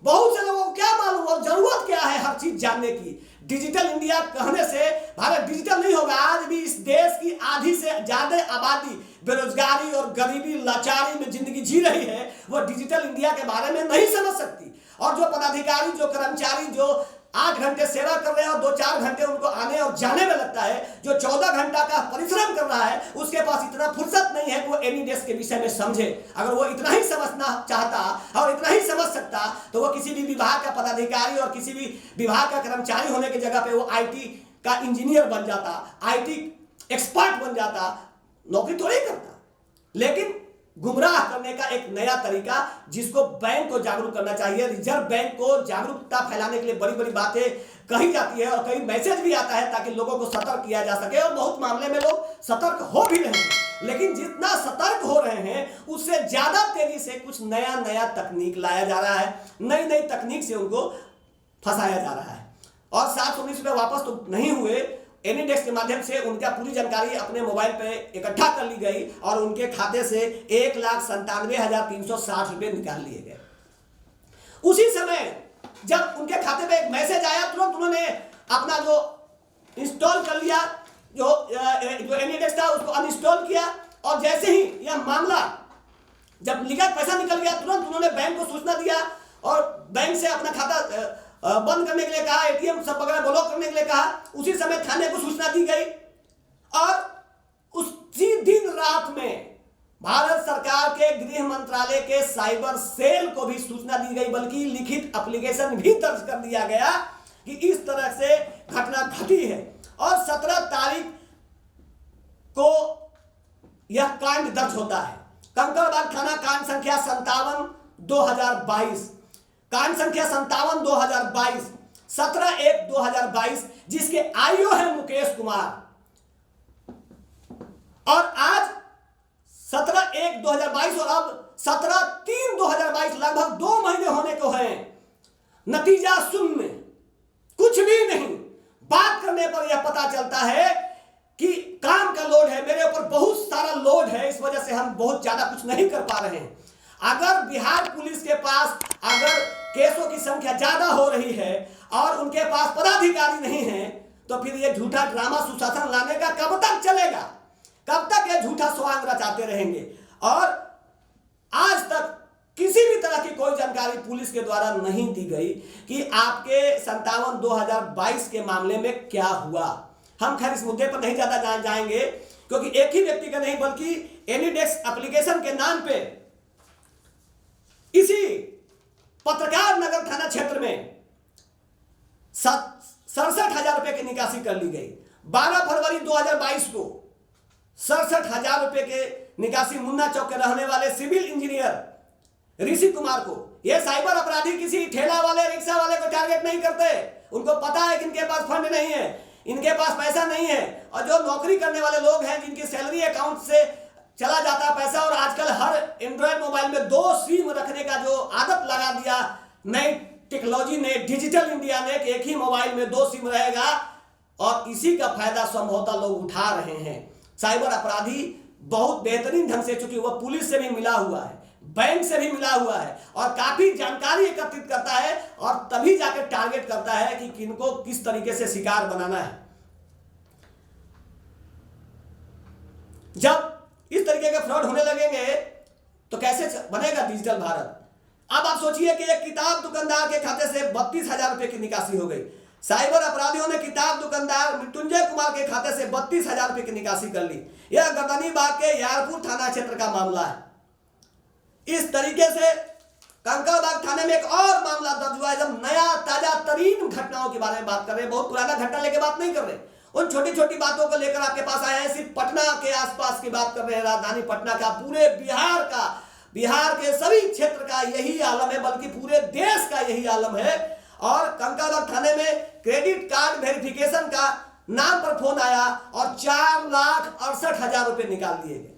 बहुत से लोगों को क्या मालूम और जरूरत क्या है हर चीज जानने की। डिजिटल इंडिया कहने से भारत डिजिटल नहीं होगा। आज भी इस देश की आधी से ज्यादा आबादी बेरोजगारी और गरीबी लाचारी में जिंदगी जी रही है, वो डिजिटल इंडिया के बारे में नहीं समझ सकती। और जो पदाधिकारी, जो कर्मचारी जो 8 घंटे सेवा कर रहे हैं और 2-4 घंटे उनको आने और जाने में लगता है, जो 14 घंटा का परिश्रम कर रहा है, उसके पास इतना फुर्सत नहीं है कि वो एनीडेस्क के विषय में समझे। अगर वो इतना ही समझना चाहता और इतना ही समझ सकता तो वो किसी भी विभाग का पदाधिकारी और किसी भी विभाग का कर्मचारी होने की जगह पे वो आईटी का इंजीनियर बन जाता, आईटी एक्सपर्ट बन जाता, नौकरी थोड़ी करता। लेकिन गुमराह करने का एक नया तरीका, जिसको बैंक को जागरूक करना चाहिए। रिजर्व बैंक को जागरूकता फैलाने के लिए बड़ी बड़ी बातें कही जाती है और कई मैसेज भी आता है ताकि लोगों को सतर्क किया जा सके, और बहुत मामले में लोग सतर्क हो भी रहे हैं। लेकिन जितना सतर्क हो रहे हैं उससे ज्यादा तेजी से कुछ नया नया तकनीक लाया जा रहा है, नई नई तकनीक से उनको फंसाया जा रहा है। और 719 रुपए वापस तो नहीं हुए, एनीडेस्क के माध्यम से उनका पूरी जानकारी अपने मोबाइल पे इकट्ठा कर ली गई और उनके खाते से 1,97,360 रुपए निकाल लिए गए। उसी समय जब उनके खाते पे एक मैसेज आया, तुरंत उन्होंने अपना जो इंस्टॉल कर लिया, जो एनीडेस्क था उसको अनइंस्टॉल किया, और जैसे ही यह मामला जब लिखा पैसा निकल गया, तुरंत उन्होंने बैंक को सूचना दिया और बैंक से अपना खाता बंद करने के लिए कहा, एटीएम सब वगैरह ब्लॉक करने के लिए कहा। उसी समय थाने को सूचना दी गई और उसी दिन रात में भारत सरकार के गृह मंत्रालय के साइबर सेल को भी सूचना दी गई, बल्कि लिखित एप्लीकेशन भी दर्ज कर दिया गया कि इस तरह से घटना घटी है। और 17 तारीख को यह कांड दर्ज होता है। कंकड़बाग थाना कांड संख्या 57/2022, कांड संख्या 57/2022, 17/1/2022, जिसके आईओ है मुकेश कुमार। और आज 17/1/2022 और अब 17/3/2022, लगभग 2 महीने होने को हैं। नतीजा शून्य, कुछ भी नहीं। बात करने पर यह पता चलता है कि काम का लोड है, मेरे ऊपर बहुत सारा लोड है, इस वजह से हम बहुत ज्यादा कुछ नहीं कर पा रहे हैं। अगर बिहार पुलिस के पास अगर केसों की संख्या ज्यादा हो रही है और उनके पास पदाधिकारी नहीं है, तो फिर ये झूठा ड्रामा सुशासन लाने का कब तक चलेगा? कब तक ये झूठा स्वांग रचाते रहेंगे? और आज तक किसी भी तरह की कोई जानकारी पुलिस के द्वारा नहीं दी गई कि आपके 57/2022 के मामले में क्या हुआ। हम खैर इस मुद्दे पर नहीं ज्यादा जाएंगे, क्योंकि एक ही व्यक्ति का नहीं बल्कि एनीडेस्क एप्लीकेशन के नाम पे इसी पत्रकार नगर थाना क्षेत्र में 67,000 रुपए की निकासी कर ली गई। 12 फरवरी 2022 को 67,000 रुपए के निकासी मुन्ना चौक के रहने वाले सिविल इंजीनियर ऋषि कुमार को। यह साइबर अपराधी किसी ठेला वाले रिक्शा वाले को टारगेट नहीं करते। उनको पता है कि इनके पास फंड नहीं है, इनके पास पैसा नहीं है, और जो नौकरी करने वाले लोग हैं जिनकी सैलरी अकाउंट से चला जाता है पैसा, और आजकल हर एंड्रॉयड मोबाइल में 2 सिम रखने का जो आदत लगा दिया नई टेक्नोलॉजी ने, डिजिटल इंडिया ने, कि एक ही मोबाइल में 2 सिम रहेगा, और इसी का फायदा संभवतः लोग उठा रहे हैं। साइबर अपराधी बहुत बेहतरीन ढंग से, चूंकि वह पुलिस से भी मिला हुआ है, बैंक से भी मिला हुआ है, और काफी जानकारी एकत्रित करता है, और तभी जाकर टारगेट करता है कि किनको किस तरीके से शिकार बनाना है। जब इस तरीके के फ्रॉड होने लगेंगे तो कैसे बनेगा डिजिटल भारत? अब आप सोचिए कि एक किताब दुकानदार के खाते से 32,000 रुपए की निकासी हो गई। साइबर अपराधियों ने किताब दुकानदार मृत्युंजय कुमार के खाते से 32,000 रुपए की निकासी कर ली। यह गर्दनीबाग के यारपुर थाना क्षेत्र का मामला है। इस तरीके से कंकड़बाग थाने में एक और मामला दर्ज हुआ है। जब नया ताजा तरीन घटनाओं के बारे में बात कर रहे हैं, बहुत पुराना घटना लेके बात नहीं कर रहे, उन छोटी छोटी बातों को लेकर आपके पास आए हैं। सिर्फ पटना के आसपास की बात कर रहे हैं, राजधानी पटना का, पूरे बिहार का, बिहार के सभी क्षेत्र का यही आलम है, बल्कि पूरे देश का यही आलम है। और कंकड़बाग थाने में क्रेडिट कार्ड वेरिफिकेशन का नाम पर फोन आया और 4,68,000 रुपए निकाल लिए गए।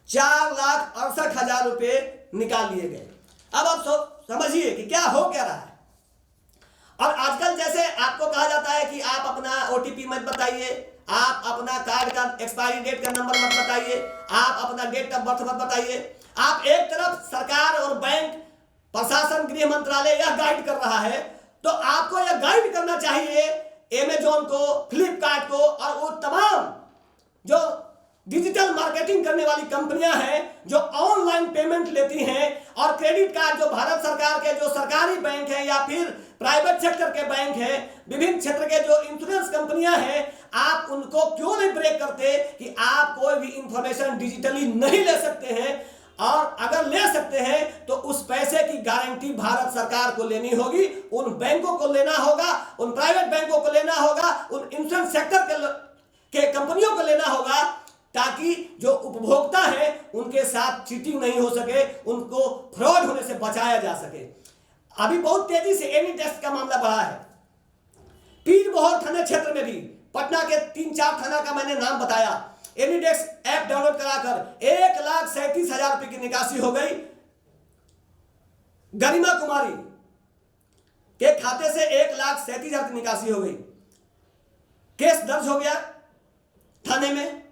4,68,000 रुपए निकाल लिए गए। अब आप समझिए कि क्या हो क्या रहा है। और आजकल जैसे आपको कहा जाता है कि आप अपना ओटीपी मत बताइए, आप अपना कार्ड का एक्सपायरी डेट का नंबर मत बताइए, आप अपना डेट ऑफ बर्थ मत बताइए। आप एक तरफ सरकार और बैंक, प्रशासन, गृह मंत्रालय यह गाइड कर रहा है, तो आपको यह गाइड करना चाहिए अमेज़न को, फ्लिपकार्ट को, और वो तमाम जो डिजिटल मार्केटिंग करने वाली कंपनियां हैं जो ऑनलाइन पेमेंट लेती हैं, और क्रेडिट कार्ड जो भारत सरकार के जो सरकारी बैंक है या फिर प्राइवेट सेक्टर के बैंक हैं, विभिन्न क्षेत्र के जो इंश्योरेंस कंपनियां हैं, आप उनको क्यों नहीं ब्रेक करते कि आप कोई भी इंफॉर्मेशन डिजिटली नहीं ले सकते हैं, और अगर ले सकते हैं तो उस पैसे की गारंटी भारत सरकार को लेनी होगी, उन बैंकों को लेना होगा, उन प्राइवेट बैंकों को लेना होगा, उन इंश्योरेंस सेक्टर के कंपनियों को लेना होगा, ताकि जो उपभोक्ता है उनके साथ चीटिंग नहीं हो सके, उनको फ्रॉड होने से बचाया जा सके। अभी बहुत तेजी से एनीडेस्क का मामला बढ़ा है। पीरबहोर थाना क्षेत्र में भी, पटना के 3-4 थाना का मैंने नाम बताया, एनीडेस्क ऐप डाउनलोड कराकर 1,37,000 रुपए की निकासी हो गई। गरिमा कुमारी के खाते से 1,37,000 की निकासी हो गई। केस दर्ज हो गया थाने में,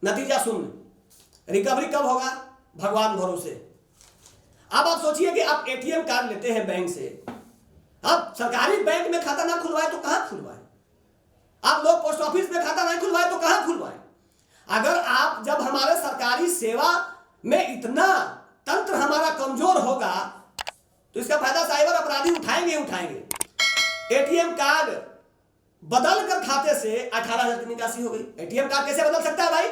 नतीजा शून्य। रिकवरी कब होगा? भगवान भरोसे। अब आप सोचिए कि आप एटीएम कार्ड लेते हैं बैंक से, आप सरकारी बैंक में खाता ना खुलवाए तो कहां खुलवाए? आप लोग पोस्ट ऑफिस में खाता नहीं खुलवाए तो कहां खुलवाए? अगर आप, जब हमारे सरकारी सेवा में इतना तंत्र हमारा कमजोर होगा, तो इसका फायदा साइबर अपराधी उठाएंगे। एटीएम कार्ड बदल कर खाते से 18,000 की निकासी हो गई। एटीएम कार्ड कैसे बदल सकता है भाई?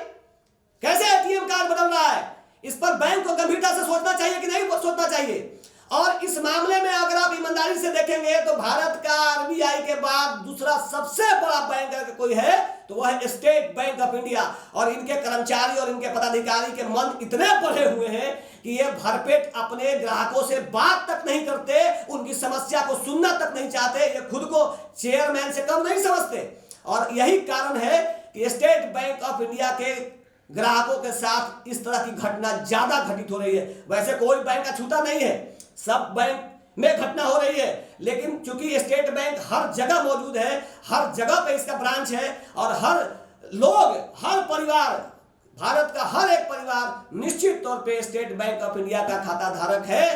कैसे एटीएम कार्ड बदल रहा है? इस पर बैंक को गंभीरता से सोचना चाहिए कि नहीं सोचना चाहिए। और इस मामले में अगर आप ईमानदारी से देखेंगे तो भारत का आरबीआई के बाद दूसरा सबसे बड़ा बैंक अगर कोई है तो वह है स्टेट बैंक ऑफ इंडिया। और इनके कर्मचारी और इनके पदाधिकारी के मन इतने बढ़े हुए हैं कि ये भरपेट अपने ग्राहकों से बात तक नहीं करते, उनकी समस्या को सुनना तक नहीं चाहते, ये खुद को चेयरमैन से कम नहीं समझते। और यही कारण है कि स्टेट बैंक ऑफ इंडिया के ग्राहकों के साथ इस तरह की घटना ज्यादा घटित हो रही है। वैसे कोई बैंक अछूता नहीं है, सब बैंक में घटना हो रही है, लेकिन चूंकि स्टेट बैंक हर जगह मौजूद है, हर जगह पे इसका ब्रांच है और हर लोग, हर परिवार, भारत का हर एक परिवार निश्चित तौर पे स्टेट बैंक ऑफ इंडिया का खाता धारक है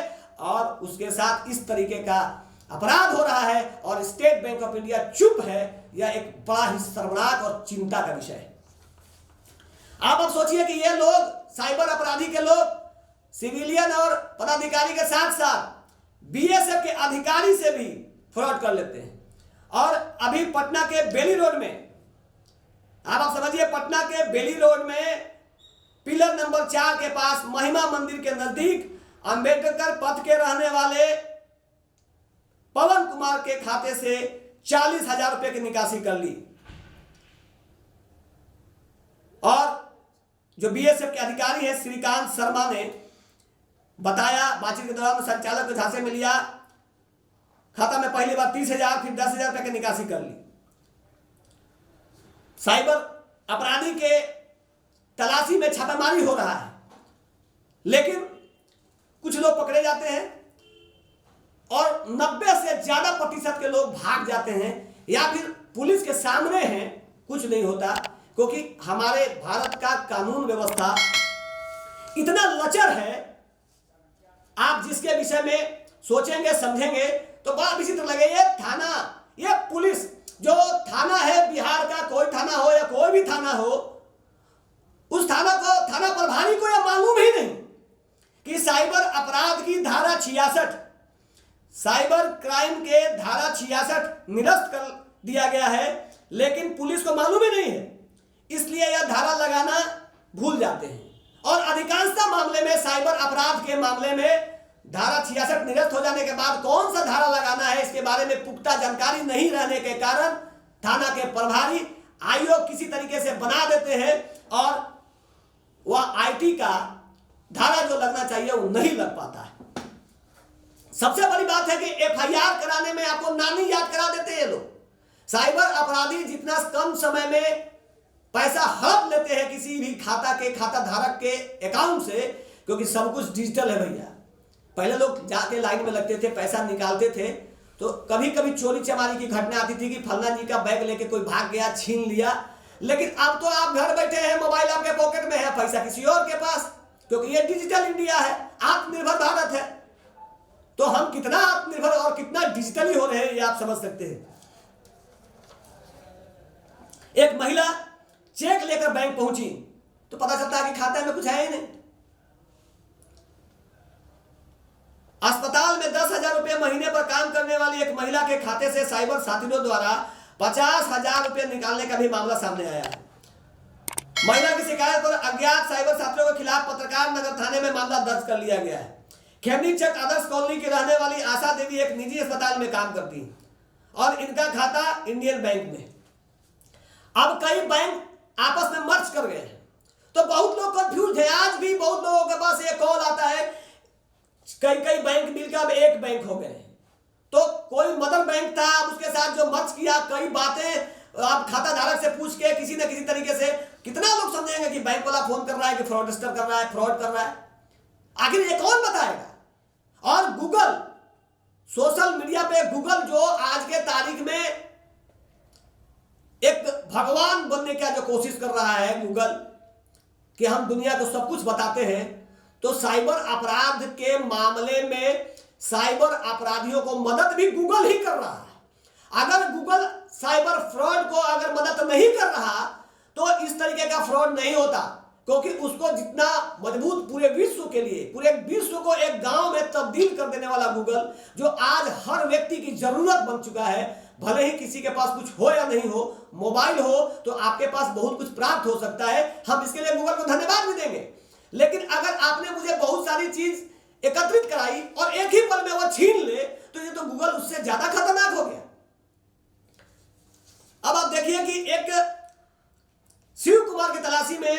और उसके साथ इस तरीके का अपराध हो रहा है और स्टेट बैंक ऑफ इंडिया चुप है, यह एक बड़ा ही शर्मनाक और चिंता का विषय है। आप अब सोचिए कि ये लोग, साइबर अपराधी के लोग, सिविलियन और पदाधिकारी के साथ साथ बीएसएफ के अधिकारी से भी फ्रॉड कर लेते हैं। और अभी पटना के बेली रोड में, आप समझिए, पटना के बेली रोड में पिलर नंबर 4 के पास महिमा मंदिर के नजदीक अंबेडकर पथ के रहने वाले पवन कुमार के खाते से 40,000 रुपए की निकासी कर ली और जो बीएसएफ के अधिकारी हैं श्रीकांत शर्मा ने बताया, बातचीत के दौरान संचालक को झांसे में लिया, खाता में पहली बार 30,000 फिर 10,000 रुपए की निकासी कर ली। साइबर अपराधी के तलाशी में छापेमारी हो रहा है, लेकिन कुछ लोग पकड़े जाते हैं और 90 से ज्यादा प्रतिशत के लोग भाग जाते हैं या फिर पुलिस के सामने हैं, कुछ नहीं होता, क्योंकि हमारे भारत का कानून व्यवस्था इतना लचर है। आप जिसके विषय में सोचेंगे समझेंगे तो बड़ा विचित्र लगे। ये थाना, ये पुलिस, जो थाना है बिहार का, कोई थाना हो या कोई भी थाना हो, उस थाना को, थाना प्रभारी को यह मालूम ही नहीं कि साइबर अपराध की धारा 66, साइबर क्राइम के धारा 66 निरस्त कर दिया गया है, लेकिन पुलिस को मालूम ही नहीं है, इसलिए यह धारा लगाना भूल जाते हैं। और अधिकांशतः मामले में, साइबर अपराध के मामले में धारा 66 निरस्त हो जाने के बाद कौन सा धारा लगाना है, इसके बारे में पुख्ता जानकारी नहीं रहने के कारण थाना के प्रभारी आईओ किसी तरीके से बना देते हैं और वह आईटी का धारा जो लगना चाहिए वो नहीं लग पाता है। सबसे बड़ी बात है कि एफआईआर कराने में आपको नानी याद करा देते हैं लोग। साइबर अपराधी जितना कम समय में पैसा हड़प लेते हैं किसी भी खाता धारक के अकाउंट से, क्योंकि सब कुछ डिजिटल है भैया। पहले लोग जाके लाइन में लगते थे, पैसा निकालते थे, तो कभी कभी चोरी चमारी की घटना आती थी कि फलना जी का बैग लेके कोई भाग गया, छीन लिया, लेकिन अब तो आप घर बैठे हैं, मोबाइल आपके पॉकेट में है, पैसा किसी और के पास, क्योंकि ये डिजिटल इंडिया है, आत्मनिर्भर भारत है। तो हम कितना आत्मनिर्भर और कितना डिजिटली हो रहे हैं ये आप समझ सकते हैं। एक महिला चेक लेकर बैंक पहुंची तो पता चलता है कि खाते में कुछ है ही नहीं। अस्पताल में 10,000 रुपए महीने पर काम करने वाली एक महिला के खाते से साइबर साथियों द्वारा 50,000 रुपए निकालने का भी मामला सामने आया है। महिला की शिकायत पर अज्ञात साइबर साथियों के खिलाफ पत्रकार नगर थाने में मामला दर्ज कर लिया गया है। खेमनी चक आदर्श कॉलोनी की रहने वाली आशा देवी एक निजी अस्पताल में काम करती है और इनका खाता इंडियन बैंक में। अब कई बैंक आपस में मर्ज कर गए हैं, तो बहुत लोग कंफ्यूज है। आज भी बहुत लोगों के पास एक कॉल आता है, कई बैंक मिलकर अब एक बैंक हो गए। तो कोई मदर बैंक था, उसके साथ जो मर्ज किया, कई बातें आप खाता धारक से पूछ के किसी न किसी तरीके से, कितना लोग समझेंगे कि बैंक वाला फोन कर रहा है कि फ्रॉडस्टर कर रहा है, फ्रॉड कर रहा है, आखिर ये कौन बताएगा। और गूगल, सोशल मीडिया पे गूगल जो आज के तारीख में एक भगवान बनने का जो कोशिश कर रहा है गूगल, कि हम दुनिया को सब कुछ बताते हैं, तो साइबर अपराध के मामले में साइबर अपराधियों को मदद भी गूगल ही कर रहा है। अगर गूगल साइबर फ्रॉड को अगर मदद नहीं कर रहा तो इस तरीके का फ्रॉड नहीं होता, क्योंकि उसको जितना मजबूत पूरे विश्व के लिए, पूरे विश्व को एक गांव में तब्दील कर देने वाला गूगल, जो आज हर व्यक्ति की जरूरत बन चुका है, भले ही किसी के पास कुछ हो या नहीं हो, मोबाइल हो तो आपके पास बहुत कुछ प्राप्त हो सकता है, हम इसके लिए गूगल को धन्यवाद भी देंगे। लेकिन अगर आपने मुझे बहुत सारी चीज एकत्रित कराई और एक ही पल में वो छीन ले, तो ये तो गूगल उससे ज्यादा खतरनाक हो गया। अब आप देखिए कि एक शिव कुमार की तलाशी में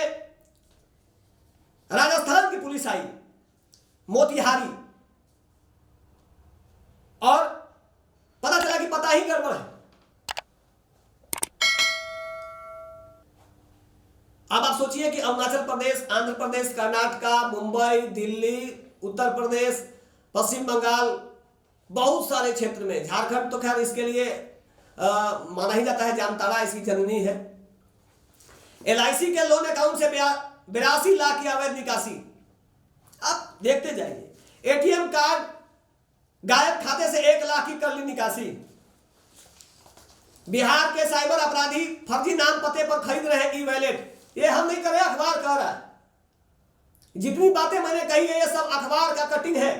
राजस्थान की पुलिस आई, मोतिहारी, और पता चला कि पता ही गड़बड़ है। अब आप सोचिए कि अरुणाचल प्रदेश, आंध्र प्रदेश, कर्नाटका, मुंबई, दिल्ली, उत्तर प्रदेश, पश्चिम बंगाल, बहुत सारे क्षेत्र में, झारखंड तो खैर इसके लिए माना ही जाता है, जामताड़ा इसकी जननी है। LIC के लोन अकाउंट से 82 लाख की अवैध निकासी। अब देखते जाइए, ATM कार्ड गायब, खाते से 1 लाख की कर ली निकासी। बिहार के साइबर अपराधी फर्जी नाम पते पर खरीद रहे हैं ई-वॉलेट। ये हम नहीं कर रहे, अखबार कह रहा है। जितनी बातें मैंने कही है ये सब अखबार का कटिंग है,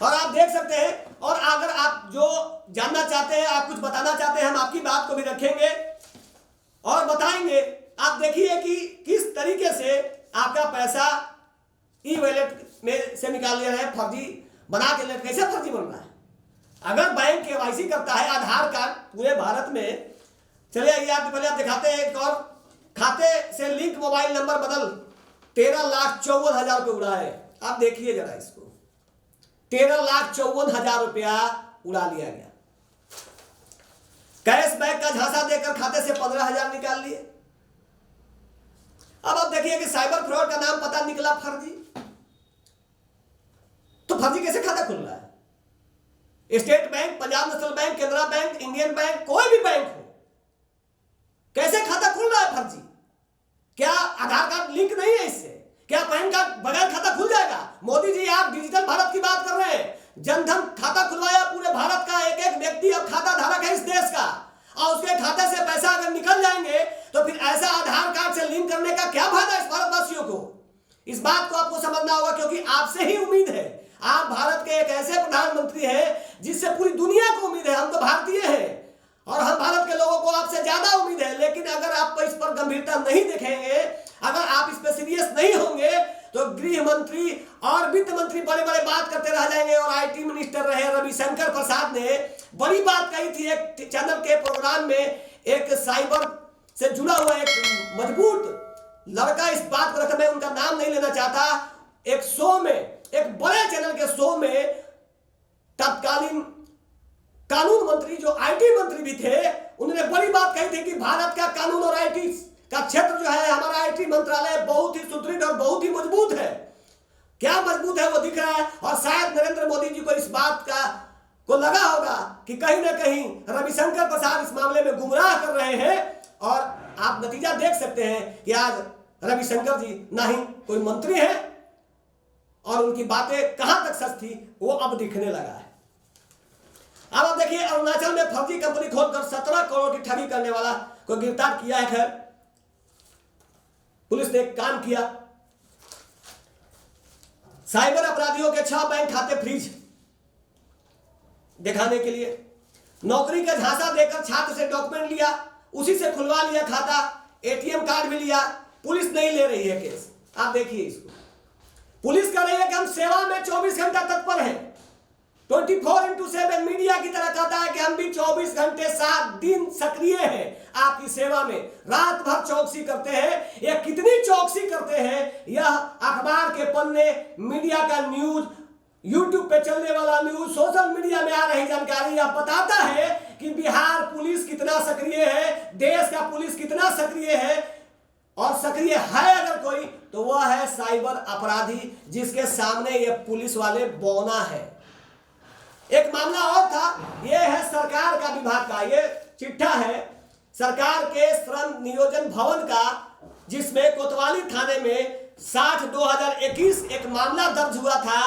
और आप देख सकते हैं। और अगर आप जो जानना चाहते हैं, आप कुछ बताना चाहते हैं, हम आपकी बात को भी रखेंगे और बताएंगे। आप देखिए कि किस तरीके से आपका पैसा ई-वॉलेट में से निकाल लिया है, फर्जी बना के। कैसे फर्जी बन रहा है? अगर बैंक KYC करता है, आधार कार्ड पूरे भारत में, चलिए ये आप पहले आप दिखाते हैं। एक और खाते से लिंक मोबाइल नंबर बदल 13,54,000 रुपये उड़ा है। आप देखिए जरा इसको, 13,54,000 रुपया उड़ा लिया गया। कैशबैक का झांसा देकर खाते से 15,000 निकाल लिए। अब आप देखिए कि साइबर फ्रॉड का नाम पता निकला फर्जी। तो फर्जी कैसे खाता खुल रहा है? State bank, Punjab national bank, Canara bank, Indian bank, कोई भी बैंक हो, कैसे खाता खुल रहा है फर्जी? क्या आधार कार्ड लिंक नहीं है इससे? क्या पैन कार्ड बगैर खाता खुल जाएगा? मोदी जी आप डिजिटल भारत की बात कर रहे हैं। जनधन खाता खुलवाया पूरे भारत का, एक एक व्यक्ति अब खाता धारक है इस देश का, और उसके खाते से पैसा अगर निकल जाएंगे तो फिर ऐसा आधार कार्ड से लिंक करने का क्या फायदा इस भारतवासियों को? इस बात को आपको समझना होगा, क्योंकि आपसे ही उम्मीद है। आप भारत के एक ऐसे प्रधानमंत्री हैं जिससे पूरी दुनिया को उम्मीद है। हम तो भारतीय हैं और हम भारत के लोगों को आपसे ज्यादा उम्मीद है। लेकिन अगर आप इस पर गंभीरता नहीं दिखेंगे, अगर आप इस पर सीरियस नहीं होंगे, तो गृह मंत्री और वित्त मंत्री बड़े बड़े बात करते रह जाएंगे। और IT मिनिस्टर रहे रविशंकर प्रसाद ने बड़ी बात कही थी एक चैनल के प्रोग्राम में। एक साइबर से जुड़ा हुआ एक मजबूत लड़का इस बात को रखा, मैं उनका नाम नहीं लेना चाहता, एक शो में, एक बड़े चैनल के शो में तत्कालीन कानून मंत्री जो IT मंत्री भी थे, उन्होंने बड़ी बात कही थी कि भारत का कानून और IT का क्षेत्र जो है, हमारा IT मंत्रालय बहुत ही सुदृढ़ और बहुत ही मजबूत है। क्या मजबूत है वो दिख रहा है। और शायद नरेंद्र मोदी जी को इस बात को लगा होगा कि कहीं ना कहीं रविशंकर प्रसाद इस मामले में गुमराह कर रहे हैं। और आप नतीजा देख सकते हैं कि आज रविशंकर जी ना ही कोई मंत्री है और उनकी बातें कहां तक सच थी वो अब दिखने लगा है। अब आप देखिए, अरुणाचल में फर्जी कंपनी खोलकर 17 करोड़ की ठगी करने वाला को गिरफ्तार किया है। खैर पुलिस ने एक काम किया, साइबर अपराधियों के 6 बैंक खाते फ्रीज दिखाने के लिए नौकरी का झांसा देकर छात्र से डॉक्यूमेंट लिया, उसी से खुलवा लिया खाता, ATM कार्ड भी लिया। पुलिस नहीं ले रही है केस। आप देखिए इसको, पुलिस कह रही है कि हम सेवा में 24 घंटा तत्पर हैं, 24/7 मीडिया की तरह कहता है कि हम भी 24 घंटे 7 दिन सक्रिय हैं आपकी सेवा में, रात भर चौकसी करते हैं। यह कितनी चौकसी करते हैं, यह अखबार के पन्ने, मीडिया का न्यूज, यूट्यूब पे चलने वाला न्यूज, सोशल मीडिया में आ रही जानकारी यह बताता है कि बिहार पुलिस कितना सक्रिय है, देश का पुलिस कितना सक्रिय है। और सक्रिय है अगर कोई तो वह है साइबर अपराधी, जिसके सामने ये पुलिस वाले बौना है। एक मामला और था, यह है सरकार का विभाग का, ये चिट्ठा है सरकार के श्रम नियोजन भवन का, जिसमें कोतवाली थाने में 60/2021 एक मामला दर्ज हुआ था,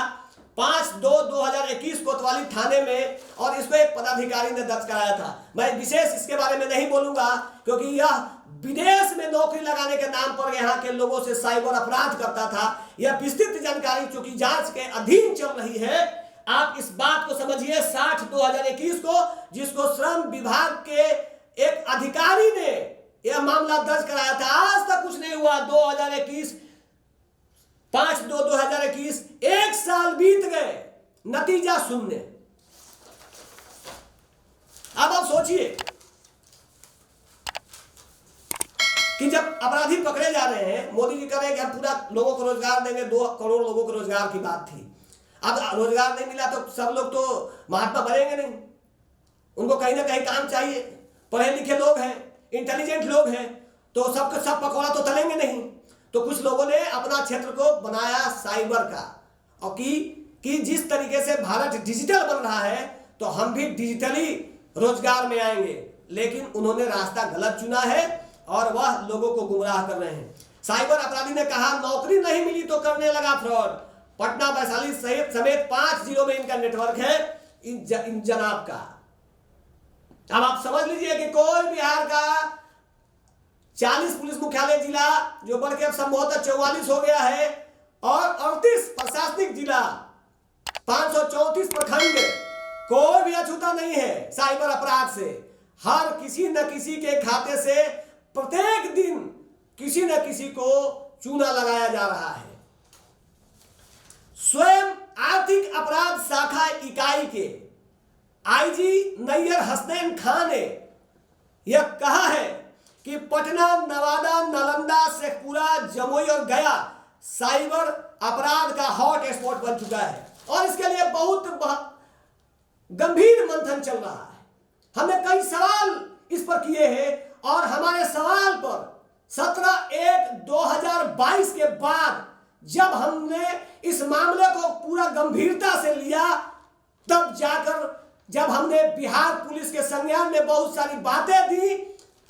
5/2/2021 कोतवाली थाने में, और इसको एक पदाधिकारी ने दर्ज कराया था। मैं विशेष इसके बारे में नहीं बोलूंगा, क्योंकि यह विदेश में नौकरी लगाने के नाम पर यहाँ के लोगों से साइबर अपराध करता था। यह विस्तृत जानकारी चूंकि जांच के अधीन चल रही है, आप इस बात को समझिए। 60/2021 को, जिसको श्रम विभाग के एक अधिकारी ने यह मामला दर्ज कराया था, आज तक कुछ नहीं हुआ। 2021 5/2/2021 1 साल बीत गए, नतीजा शून्य। अब आप सोचिए कि जब अपराधी पकड़े जा रहे हैं, मोदी जी कह रहे हैं कि हम पूरा लोगों को रोजगार देंगे, 2 करोड़ लोगों को रोजगार की बात थी। अब रोजगार नहीं मिला तो सब लोग तो महात्मा बनेंगे नहीं, उनको कहीं ना कहीं काम चाहिए। पढ़े लिखे लोग हैं, इंटेलिजेंट लोग हैं, तो सबके सब पकौड़ा तो तलेंगे नहीं। तो कुछ लोगों ने अपना क्षेत्र को बनाया साइबर का, और कि जिस तरीके से भारत डिजिटल बन रहा है तो हम भी डिजिटली रोजगार में आएंगे, लेकिन उन्होंने रास्ता गलत चुना है और वह लोगों को गुमराह कर रहे हैं। साइबर अपराधी ने कहा नौकरी नहीं मिली तो करने लगा फ्रॉड। पटना, वैशाली समेत 5 जिलों में इनका नेटवर्क है इन जनाब का। अब आप समझ लीजिए कि कोई बिहार का 40 पुलिस मुख्यालय जिला जो बढ़ के अब संभवतः 44 हो गया है और 38 प्रशासनिक जिला, 534 प्रखंड, कोई भी अछूता नहीं है साइबर अपराध से। हर किसी न किसी के खाते से प्रत्येक दिन किसी न किसी को चूना लगाया जा रहा है। स्वयं आर्थिक अपराध शाखा इकाई के आईजी नैयर हसनैन खान ने यह कहा है कि पटना, नवादा, नालंदा, शेखपुरा, जमुई और गया साइबर अपराध का हॉट स्पॉट बन चुका है और इसके लिए बहुत गंभीर मंथन चल रहा है। हमने कई सवाल इस पर किए हैं और हमारे सवाल पर 17/1/2022 के बाद जब हमने इस मामले को पूरा गंभीरता से लिया, तब जाकर जब हमने बिहार पुलिस के संज्ञान में बहुत सारी बातें दी,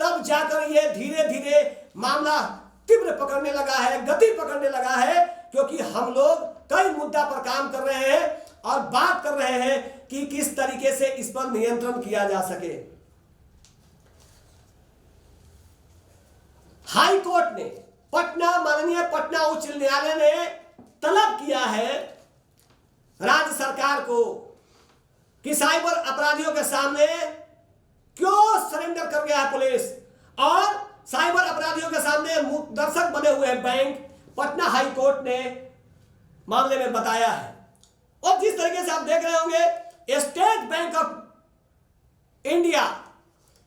तब जाकर ये धीरे धीरे मामला तीव्र पकड़ने लगा है, गति पकड़ने लगा है, क्योंकि हम लोग कई मुद्दा पर काम कर रहे हैं और बात कर रहे हैं कि किस तरीके से इस पर नियंत्रण किया जा सके। हाई कोर्ट ने माननीय पटना उच्च न्यायालय ने तलब किया है राज्य सरकार को कि साइबर अपराधियों के सामने क्यों सरेंडर कर गया है पुलिस और साइबर अपराधियों के सामने मूक दर्शक बने हुए हैं बैंक। पटना हाई कोर्ट ने मामले में बताया है और जिस तरीके से आप देख रहे होंगे स्टेट बैंक ऑफ इंडिया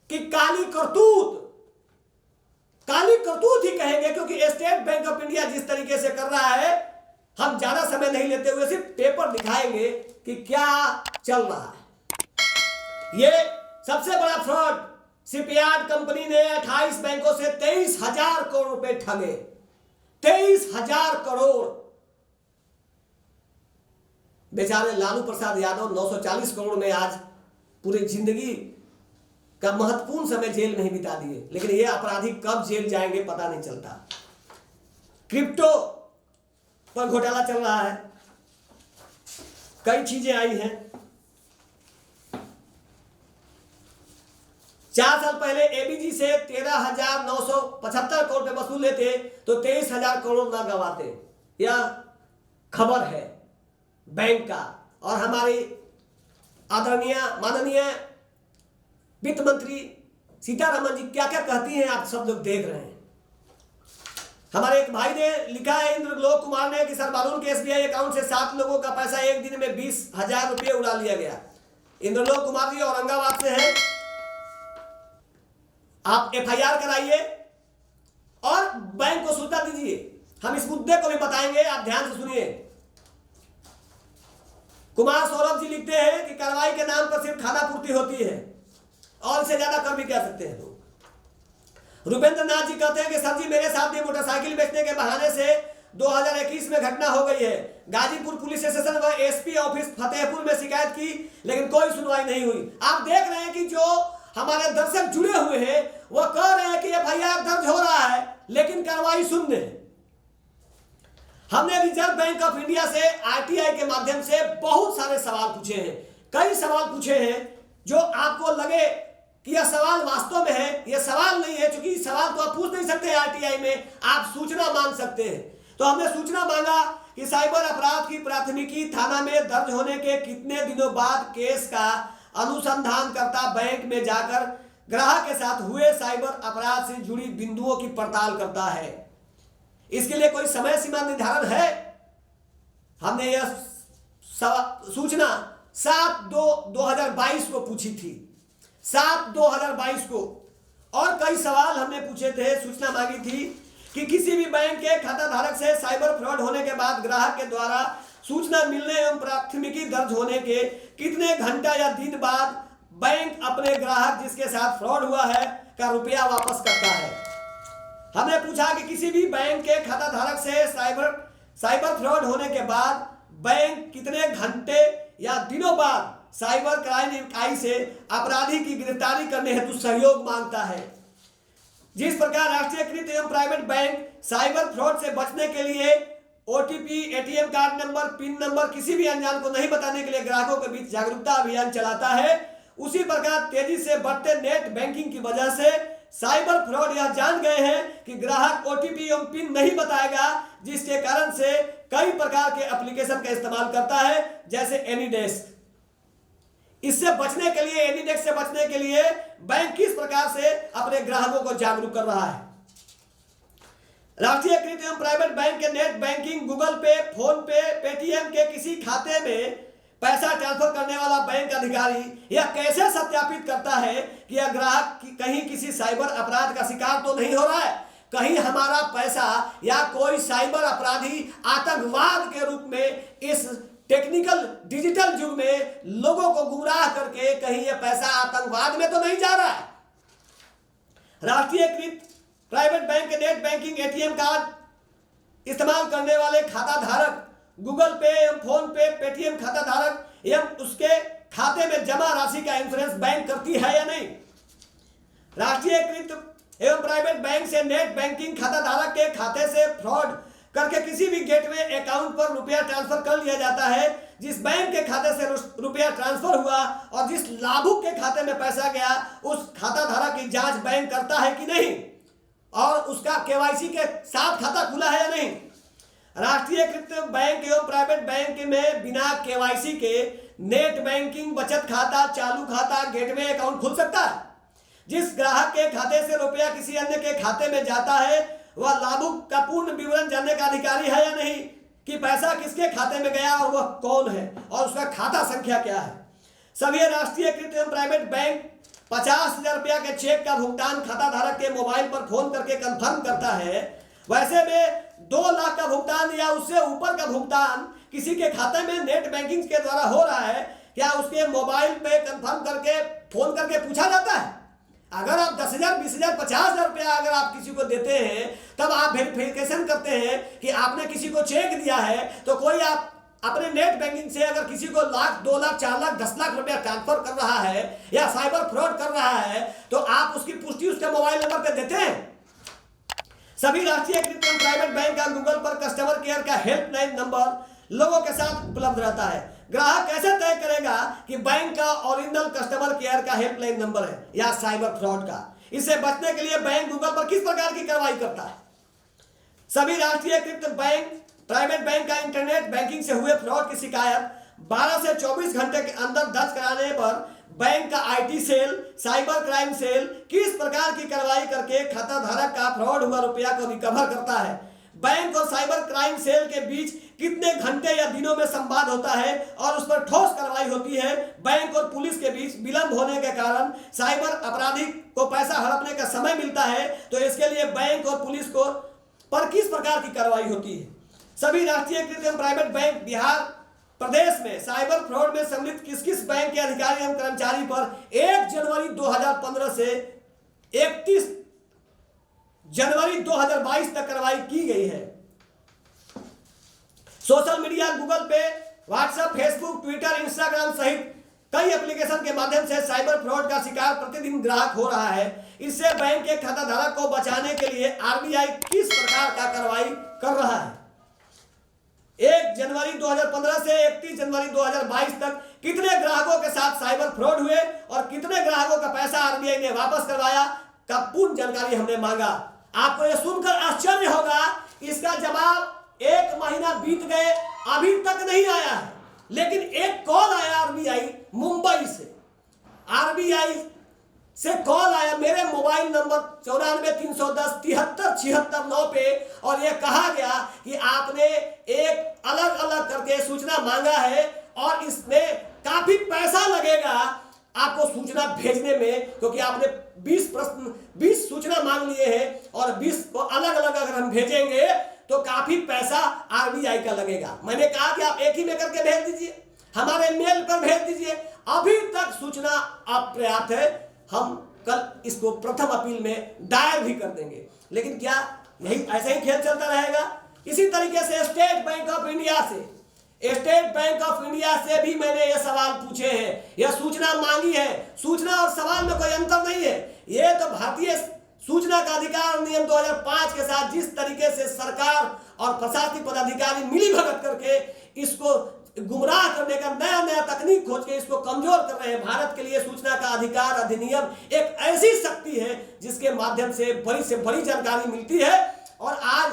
की काली करतूत ही कहेंगे, क्योंकि स्टेट बैंक ऑफ इंडिया जिस तरीके से कर रहा है, हम ज्यादा समय नहीं लेते हुए सिर्फ पेपर दिखाएंगे कि क्या चल रहा है। ये सबसे बड़ा फ्रॉड शिपयार्ड कंपनी ने 28 बैंकों से 23,000 करोड़ रुपए ठगे। 23,000 करोड़। बेचारे लालू प्रसाद यादव 940 करोड़ में आज पूरी जिंदगी का महत्वपूर्ण समय जेल में ही बिता दिए, लेकिन ये अपराधी कब जेल जाएंगे पता नहीं चलता। क्रिप्टो पर घोटाला चल रहा है, कई चीजें आई हैं। 4 साल पहले एबीजी से 13,975 करोड़ रुपए वसूल लेते तो 23,000 करोड़ ना गंवाते। यह खबर है बैंक का। और हमारी आदरणीय माननीय वित्त मंत्री सीतारमण जी क्या क्या कहती हैं आप सब लोग देख रहे हैं। हमारे एक भाई ने लिखा है, इंद्रलोक कुमार ने, कि सर बालून के एसबीआई अकाउंट से 7 लोगों का पैसा एक दिन में 20,000 रुपये उड़ा लिया गया। इंद्रलोक कुमार जी औरंगाबाद से हैं। आप एफआईआर कराइए और बैंक को सूचना दीजिए। हम इस मुद्दे को भी बताएंगे, आप ध्यान से सुनिए। कुमार सौरभ जी लिखते हैं कि कार्रवाई के नाम पर सिर्फ खाना पूर्ति होती है और इससे ज्यादा कर भी कह सकते हैं लोग। रुपेंद्र नाथ जी कहते हैं कि सर जी मेरे साथ भी मोटरसाइकिल बेचने के बहाने से 2021 में घटना हो गई है। गाजीपुर पुलिस स्टेशन व एसपी ऑफिस फतेहपुर में शिकायत की, लेकिन कोई सुनवाई नहीं हुई। आप देख रहे हैं कि जो हमारे दर्शक जुड़े हुए हैं वह कह रहे हैं कि एफआईआर दर्ज हो रहा है, लेकिन कार्रवाई शून्य है। हमने रिजर्व बैंक ऑफ इंडिया से आरटीआई के माध्यम से बहुत सारे सवाल पूछे हैं, कई सवाल पूछे हैं जो आपको लगे कि यह सवाल वास्तव में है, यह सवाल नहीं है, क्योंकि सवाल तो आप पूछ नहीं सकते आरटीआई में, आप सूचना मांग सकते हैं। तो हमने सूचना मांगा कि साइबर अपराध की प्राथमिकी थाना में दर्ज होने के कितने दिनों बाद केस का अनुसंधानकर्ता बैंक में जाकर ग्राहक के साथ हुए साइबर अपराध से जुड़ी बिंदुओं की पड़ताल करता है। इसके लिए कोई समय सीमा निर्धारण है? हमने यह सूचना 7/2/2022 को पूछी थी, 7/2/2022 को। और कई सवाल हमने पूछे थे, सूचना मांगी थी कि किसी भी बैंक के खाता धारक से साइबर फ्रॉड होने के बाद ग्राहक के द्वारा सूचना मिलने एवं प्राथमिकी दर्ज होने के कितने घंटा या दिन बाद बैंक अपने ग्राहक जिसके साथ फ्रॉड हुआ है का रुपया वापस करता है। हमने पूछा कि किसी भी बैंक के खाता धारक से साइबर फ्रॉड होने के बाद बैंक कितने घंटे या दिनों बाद साइबर क्राइम इकाई से अपराधी की गिरफ्तारी करने हेतु सहयोग मांगता है। जिस प्रकार राष्ट्रीयकृत एवं प्राइवेट बैंक साइबर फ्रॉड से बचने के लिए OTP, ATM card number, pin number किसी भी अनजान को नहीं बताने के लिए ग्राहकों के बीच जागरूकता अभियान चलाता है, उसी प्रकार तेजी से बढ़ते नेट बैंकिंग की वजह से साइबर फ्रॉड यह जान गए हैं कि ग्राहक ओटीपी एवं पिन नहीं बताएगा, जिसके कारण से कई प्रकार के एप्लीकेशन का इस्तेमाल करता है, जैसे एनीडेस्क। इससे बचने के लिए, एनीडेस्क से बचने के लिए बैंक किस प्रकार से अपने ग्राहकों को जागरूक कर रहा है। राष्ट्रीयकृत एवं प्राइवेट बैंक के नेट बैंकिंग, गूगल पे, फोन पे, पेटीएम के किसी खाते में पैसा ट्रांसफर करने वाला बैंक अधिकारी यह कैसे सत्यापित करता है कि यह ग्राहक कहीं किसी साइबर अपराध का शिकार तो नहीं हो रहा है, कहीं हमारा पैसा या कोई साइबर अपराधी आतंकवाद के रूप में इस टेक्निकल डिजिटल युग में लोगों को गुमराह करके कहीं यह पैसा आतंकवाद में तो नहीं जा रहा है। राष्ट्रीयकृत प्राइवेट बैंक के नेट बैंकिंग, एटीएम कार्ड इस्तेमाल करने वाले खाता धारक, गूगल पे एवं फोन पे, पेटीएम खाता धारक एवं उसके खाते में जमा राशि का इंश्योरेंस बैंक करती है या नहीं। राष्ट्रीयकृत एवं प्राइवेट बैंक से नेट बैंकिंग खाता धारक के खाते से फ्रॉड करके किसी भी गेटवे अकाउंट पर रुपया ट्रांसफर कर लिया जाता है। जिस बैंक के खाते से रुपया ट्रांसफर हुआ और जिस लाभुक के खाते में पैसा गया, उस खाता धारक की जांच बैंक करता है कि नहीं और उसका केवाईसी के साथ खाता खुला है या नहीं। राष्ट्रीयकृत बैंक एवं प्राइवेट बैंक में बिना केवाईसी के नेट बैंकिंग, बचत खाता, चालू खाता, गेटवे अकाउंट खुल सकता है। जिस ग्राहक के खाते से रुपया किसी अन्य के खाते में जाता है, वह लाभुक का पूर्ण विवरण जानने का अधिकारी है या नहीं कि पैसा किसके खाते में गया और वह कौन है और उसका खाता संख्या क्या है। सभी राष्ट्रीयकृत एवं प्राइवेट बैंक 50,000 रुपया के चेक का भुगतान खाता धारक के मोबाइल पर फोन करके कंफर्म करता है। वैसे में 2 लाख का भुगतान या उससे ऊपर का भुगतान किसी के खाते में नेट बैंकिंग के द्वारा हो रहा है, क्या उसके मोबाइल पे कंफर्म करके फोन करके पूछा जाता है? अगर आप 10,000, 20,000, 50,000 रुपया अगर आप किसी को देते हैं, तब आप वेरिफिकेशन करते हैं कि आपने किसी को चेक दिया है, तो कोई आप अपने नेट बैंकिंग से अगर किसी को लाख, 2 लाख, 4 लाख, 10 लाख रुपया ट्रांसफर कर रहा है या साइबर फ्रॉड कर रहा है, तो आप उसकी पुष्टि उसके मोबाइल नंबर पे देते हैं। सभी राष्ट्रीयकृत एवं प्राइवेट बैंक का गूगल पर कस्टमर केयर का हेल्पलाइन नंबर लोगों के साथ उपलब्ध रहता है। ग्राहक कैसे तय करेगा कि बैंक का ओरिजिनल कस्टमर केयर का हेल्पलाइन नंबर है या साइबर फ्रॉड का? इससे बचने के लिए बैंक गूगल पर किस प्रकार की कार्रवाई करता है? सभी राष्ट्रीयकृत बैंक, प्राइवेट बैंक का इंटरनेट बैंकिंग से हुए फ्रॉड की शिकायत 12 से 24 घंटे के अंदर दर्ज कराने पर बैंक का IT cell, cyber crime cell किस प्रकार की कार्रवाई करके खाता धारक का फ्रॉड हुआ रुपया को रिकवर करता है। बैंक और साइबर क्राइम सेल के बीच कितने घंटे या दिनों में संवाद होता है और उस पर ठोस कार्रवाई होती है। बैंक और पुलिस के बीच विलंब होने के कारण साइबर अपराधी को पैसा हड़पने का समय मिलता है, तो इसके लिए बैंक और पुलिस को पर किस प्रकार की कार्रवाई होती है। सभी राष्ट्रीयकृत एवं प्राइवेट बैंक बिहार प्रदेश में साइबर फ्रॉड में सम्मिलित किस किस बैंक के अधिकारी एवं कर्मचारी पर 1 जनवरी 2015 से 31 जनवरी 2022 तक कार्रवाई की गई है। सोशल मीडिया, गूगल पे, व्हाट्सएप, फेसबुक, ट्विटर, इंस्टाग्राम सहित कई एप्लीकेशन के माध्यम से साइबर फ्रॉड का शिकार प्रतिदिन ग्राहक हो रहा है। इससे बैंक के खाता धारक को बचाने के लिए आरबीआई किस प्रकार का कार्रवाई कर रहा है? 1 जनवरी 2015 से 31 जनवरी 2022 तक कितने ग्राहकों के साथ साइबर फ्रॉड हुए और कितने ग्राहकों का पैसा आरबीआई ने वापस करवाया का पूर्ण जानकारी हमने मांगा। आपको यह सुनकर आश्चर्य होगा, इसका जवाब 1 महीना बीत गए अभी तक नहीं आया है। लेकिन एक कॉल आया आरबीआई मुंबई से, आरबीआई से कॉल आया मेरे मोबाइल नंबर 94-310-73-76-9 पे और यह कहा गया कि आपने एक अलग अलग करके सूचना मांगा है और इसमें काफी पैसा लगेगा आपको सूचना भेजने में, क्योंकि आपने 20 सूचना मांग लिए हैं और 20 को अलग अलग अगर हम भेजेंगे तो काफी पैसा आरबीआई का लगेगा। मैंने कहा कि आप एक ही में करके भेज दीजिए, हमारे मेल पर भेज दीजिए। अभी तक सूचना अपर्याप्त है, हम कल इसको प्रथम अपील में दायर भी कर देंगे। लेकिन क्या यही ऐसे ही खेल चलता रहेगा? इसी तरीके से स्टेट बैंक ऑफ इंडिया से स्टेट बैंक ऑफ इंडिया से भी मैंने ये सवाल पूछे हैं, यह सूचना मांगी है। सूचना और सवाल में कोई अंतर नहीं है। ये तो भारतीय सूचना का अधिकार नियम 2005 के साथ जिस तरीके से सरकार और प्रशासनिक पदाधिकारी मिली भगत करके इसको गुमराह करने का नया नया तकनीक खोज के इसको कमजोर कर रहे हैं। भारत के लिए सूचना का अधिकार अधिनियम एक ऐसी शक्ति है जिसके माध्यम से बड़ी जानकारी मिलती है। और आज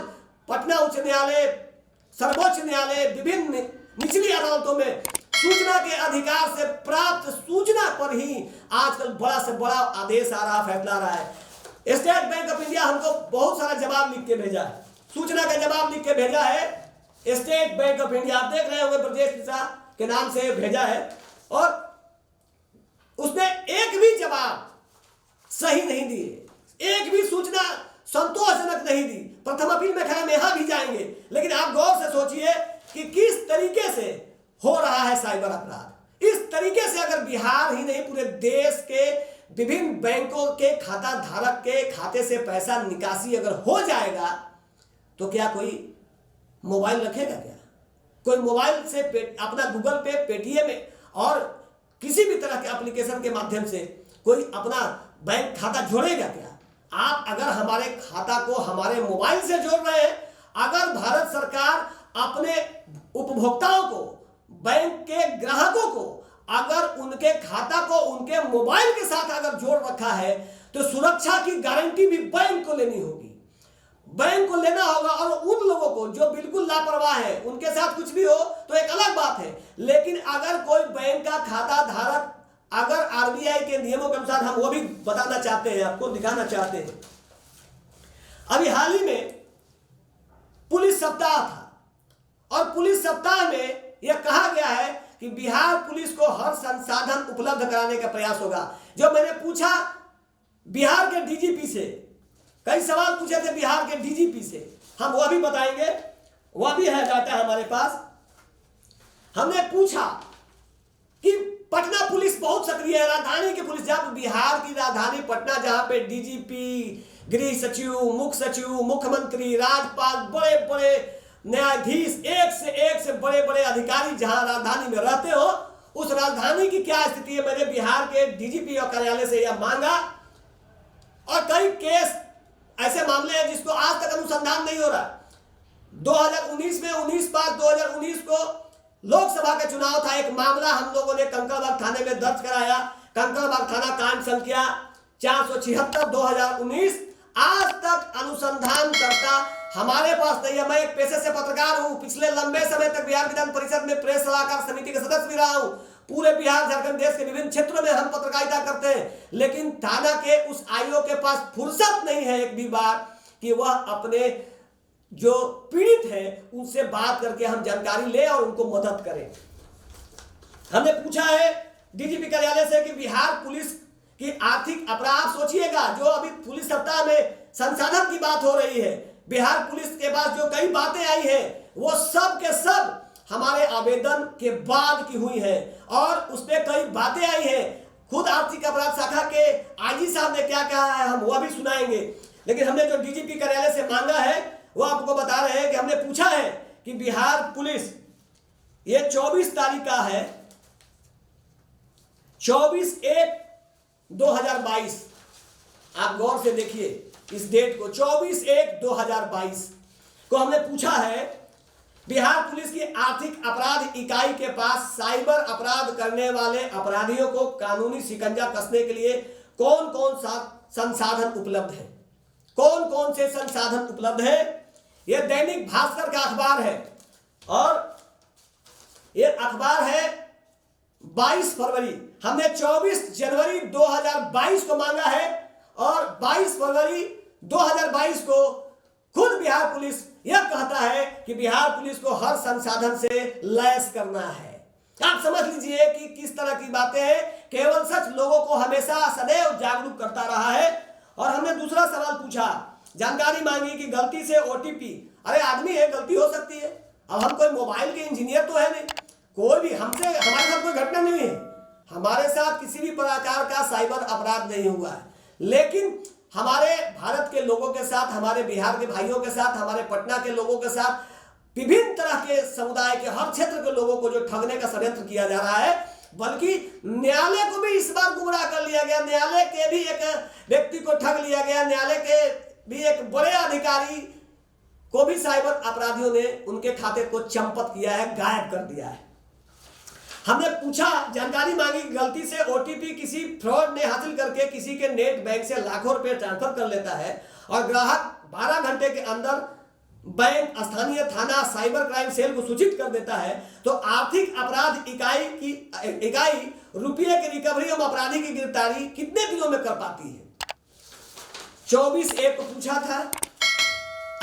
पटना उच्च न्यायालय, सर्वोच्च न्यायालय, विभिन्न निचली अदालतों में सूचना के अधिकार से प्राप्त सूचना पर ही आजकल बड़ा से बड़ा आदेश आ रहा, फैसला आ रहा है। स्टेट बैंक ऑफ इंडिया हमको बहुत सारा जवाब लिख के भेजा है, सूचना का जवाब लिख के भेजा है। स्टेट बैंक ऑफ इंडिया आप देख रहे होंगे, ब्रजेश मिश्रा के नाम से भेजा है, और उसने एक भी जवाब सही नहीं दिए, एक भी सूचना संतोषजनक नहीं दी। प्रथम अपील में खैर हम यहां भी जाएंगे, लेकिन आप गौर से सोचिए कि किस तरीके से हो रहा है साइबर अपराध। इस तरीके से अगर बिहार ही नहीं पूरे देश के विभिन्न बैंकों के खाता धारक के खाते से पैसा निकासी अगर हो जाएगा तो क्या कोई मोबाइल रखेगा? क्या कोई मोबाइल से अपना गूगल पे, पेटीएम और किसी भी तरह के एप्लीकेशन के माध्यम से कोई अपना बैंक खाता जोड़ेगा क्या? आप अगर हमारे खाता को हमारे मोबाइल से जोड़ रहे हैं, अगर भारत सरकार अपने उपभोक्ताओं को, बैंक के ग्राहकों को, अगर उनके खाता को उनके मोबाइल के साथ अगर जोड़ रखा है तो सुरक्षा की गारंटी भी बैंक को लेनी होगी, बैंक को लेना होगा। और उन लोगों को जो बिल्कुल लापरवाह है, उनके साथ कुछ भी हो तो एक अलग बात है, लेकिन अगर कोई बैंक का खाता धारक, अगर आरबीआई के नियमों के अनुसार, हम वो भी बताना चाहते हैं, आपको दिखाना चाहते हैं। अभी हाल ही में पुलिस सप्ताह था, और पुलिस सप्ताह में यह कहा गया है कि बिहार पुलिस को हर संसाधन उपलब्ध कराने का प्रयास होगा। जो मैंने पूछा बिहार के डीजीपी से, कई सवाल पूछे थे बिहार के डीजीपी से, हम वह भी बताएंगे, वह भी है डाटा हमारे पास। हमने पूछा कि पटना पुलिस बहुत सक्रिय है, राजधानी की पुलिस, जब बिहार की राजधानी पटना, जहां पे डीजीपी, गृह सचिव, मुख्य सचिव, मुख्यमंत्री, राज्यपाल, बड़े बड़े न्यायाधीश, एक से बड़े बड़े अधिकारी जहां राजधानी में रहते हो, उस राजधानी की क्या स्थिति है? मैंने बिहार के डीजीपी और कार्यालय से यह मांगा। और कई केस ऐसे मामले हैं जिसको आज तक अनुसंधान नहीं हो रहा। 2019 में 19/5/2019 को लोकसभा का चुनाव था, एक मामला हम लोगों ने कंकड़बाग थाने में दर्ज कराया, कंकड़बाग थाना कांड संख्या 476/2019। आज तक अनुसंधान करता हमारे पास नहीं है। मैं एक पेशे से पत्रकार हूं, पिछले लंबे समय तक बिहार विधान परिषद में प्रेस सलाहकार समिति के सदस्य भी रहा हूं। पूरे बिहार, झारखंड, देश के विभिन्न क्षेत्रों में हम पत्रकारिता करते हैं, लेकिन थाना के उस आईओ के पास फुर्सत नहीं है एक भी बार कि वह अपने जो पीड़ित है उनसे बात करके हम जानकारी ले और उनको मदद करें। हमने पूछा है डीजीपी कार्यालय से कि बिहार पुलिस की आर्थिक अपराध, सोचिएगा जो अभी पुलिस सप्ताह में संसाधन की बात हो रही है, बिहार पुलिस के पास जो कई बातें आई हैं वो सब के सब हमारे आवेदन के बाद की हुई है, और उसमें कई बातें आई हैं। खुद आर्थिक अपराध शाखा के आईजी साहब ने क्या कहा है हम वह भी सुनाएंगे, लेकिन हमने जो डीजीपी कार्यालय से मांगा है वो आपको बता रहे हैं कि हमने पूछा है कि बिहार पुलिस, ये 24 तारीख का है, 24/1/2022, आप गौर से देखिए इस डेट को, 24/1/2022 को हमने पूछा है बिहार पुलिस की आर्थिक अपराध इकाई के पास साइबर अपराध करने वाले अपराधियों को कानूनी शिकंजा कसने के लिए कौन कौन सा संसाधन उपलब्ध है, कौन कौन से संसाधन उपलब्ध है। यह दैनिक भास्कर का अखबार है, और यह अखबार है 22 फरवरी। हमने 24 जनवरी 2022 को मांगा है, और 22 फरवरी 2022 को खुद बिहार पुलिस यह कहता है कि बिहार पुलिस को हर संसाधन से लैस करना है। आप समझ लीजिए कि किस तरह की बातें हैं। केवल सच लोगों को हमेशा सदैव जागरूक करता रहा है। और हमने दूसरा सवाल पूछा, जानकारी मांगी कि गलती से ओटीपी, अरे आदमी है, गलती हो सकती है। अब हम कोई मोबाइल के इंजीनियर तो है नहीं, कोई भी हमसे, हमारे साथ कोई घटना नहीं है, हमारे साथ किसी भी प्रकार का साइबर अपराध नहीं हुआ है, लेकिन हमारे भारत के लोगों के साथ, हमारे बिहार के भाइयों के साथ, हमारे पटना के लोगों के साथ विभिन्न तरह के समुदाय के हर क्षेत्र के लोगों को जो ठगने का षड्यंत्र किया जा रहा है, बल्कि न्यायालय को भी इस बार गुमराह कर लिया गया। न्यायालय के भी एक व्यक्ति को ठग लिया गया। न्यायालय के भी एक बड़े अधिकारी को भी साइबर अपराधियों ने उनके खाते को चंपत किया है, गायब कर दिया है। हमने पूछा, जानकारी मांगी, गलती से ओटीपी किसी फ्रॉड ने हासिल करके किसी के नेट बैंक से लाखों रुपए ट्रांसफर कर लेता है और ग्राहक 12 घंटे के अंदर बैंक, स्थानीय थाना, साइबर क्राइम सेल को सूचित कर देता है, तो आर्थिक अपराध इकाई रुपये की रिकवरी एवं अपराधी की गिरफ्तारी कितने दिनों में कर पाती है? 24/1 को पूछा था,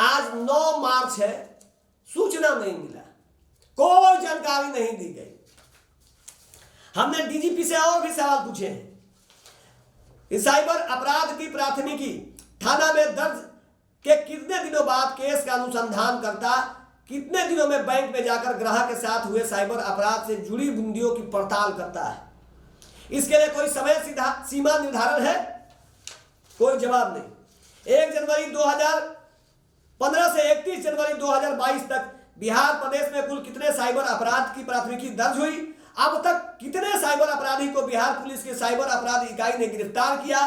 आज 9 मार्च है, सूचना नहीं मिला, कोई जानकारी नहीं दी गई। हमने डीजीपी से और भी सवाल पूछे हैं कि साइबर अपराध की प्राथमिकी थाना में दर्ज के कितने दिनों बाद केस का अनुसंधान करता, कितने दिनों में बैंक में जाकर ग्राहक के साथ हुए साइबर अपराध से जुड़ी बूंदियों की पड़ताल करता है? इसके लिए कोई समय सीमा निर्धारण है? कोई जवाब नहीं। 1 जनवरी 2015 से 31 जनवरी 2022 तक बिहार प्रदेश में कुल कितने साइबर अपराध की प्राथमिकी दर्ज हुई? अब तक कितने साइबर अपराधी को बिहार पुलिस की साइबर अपराध इकाई ने गिरफ्तार किया?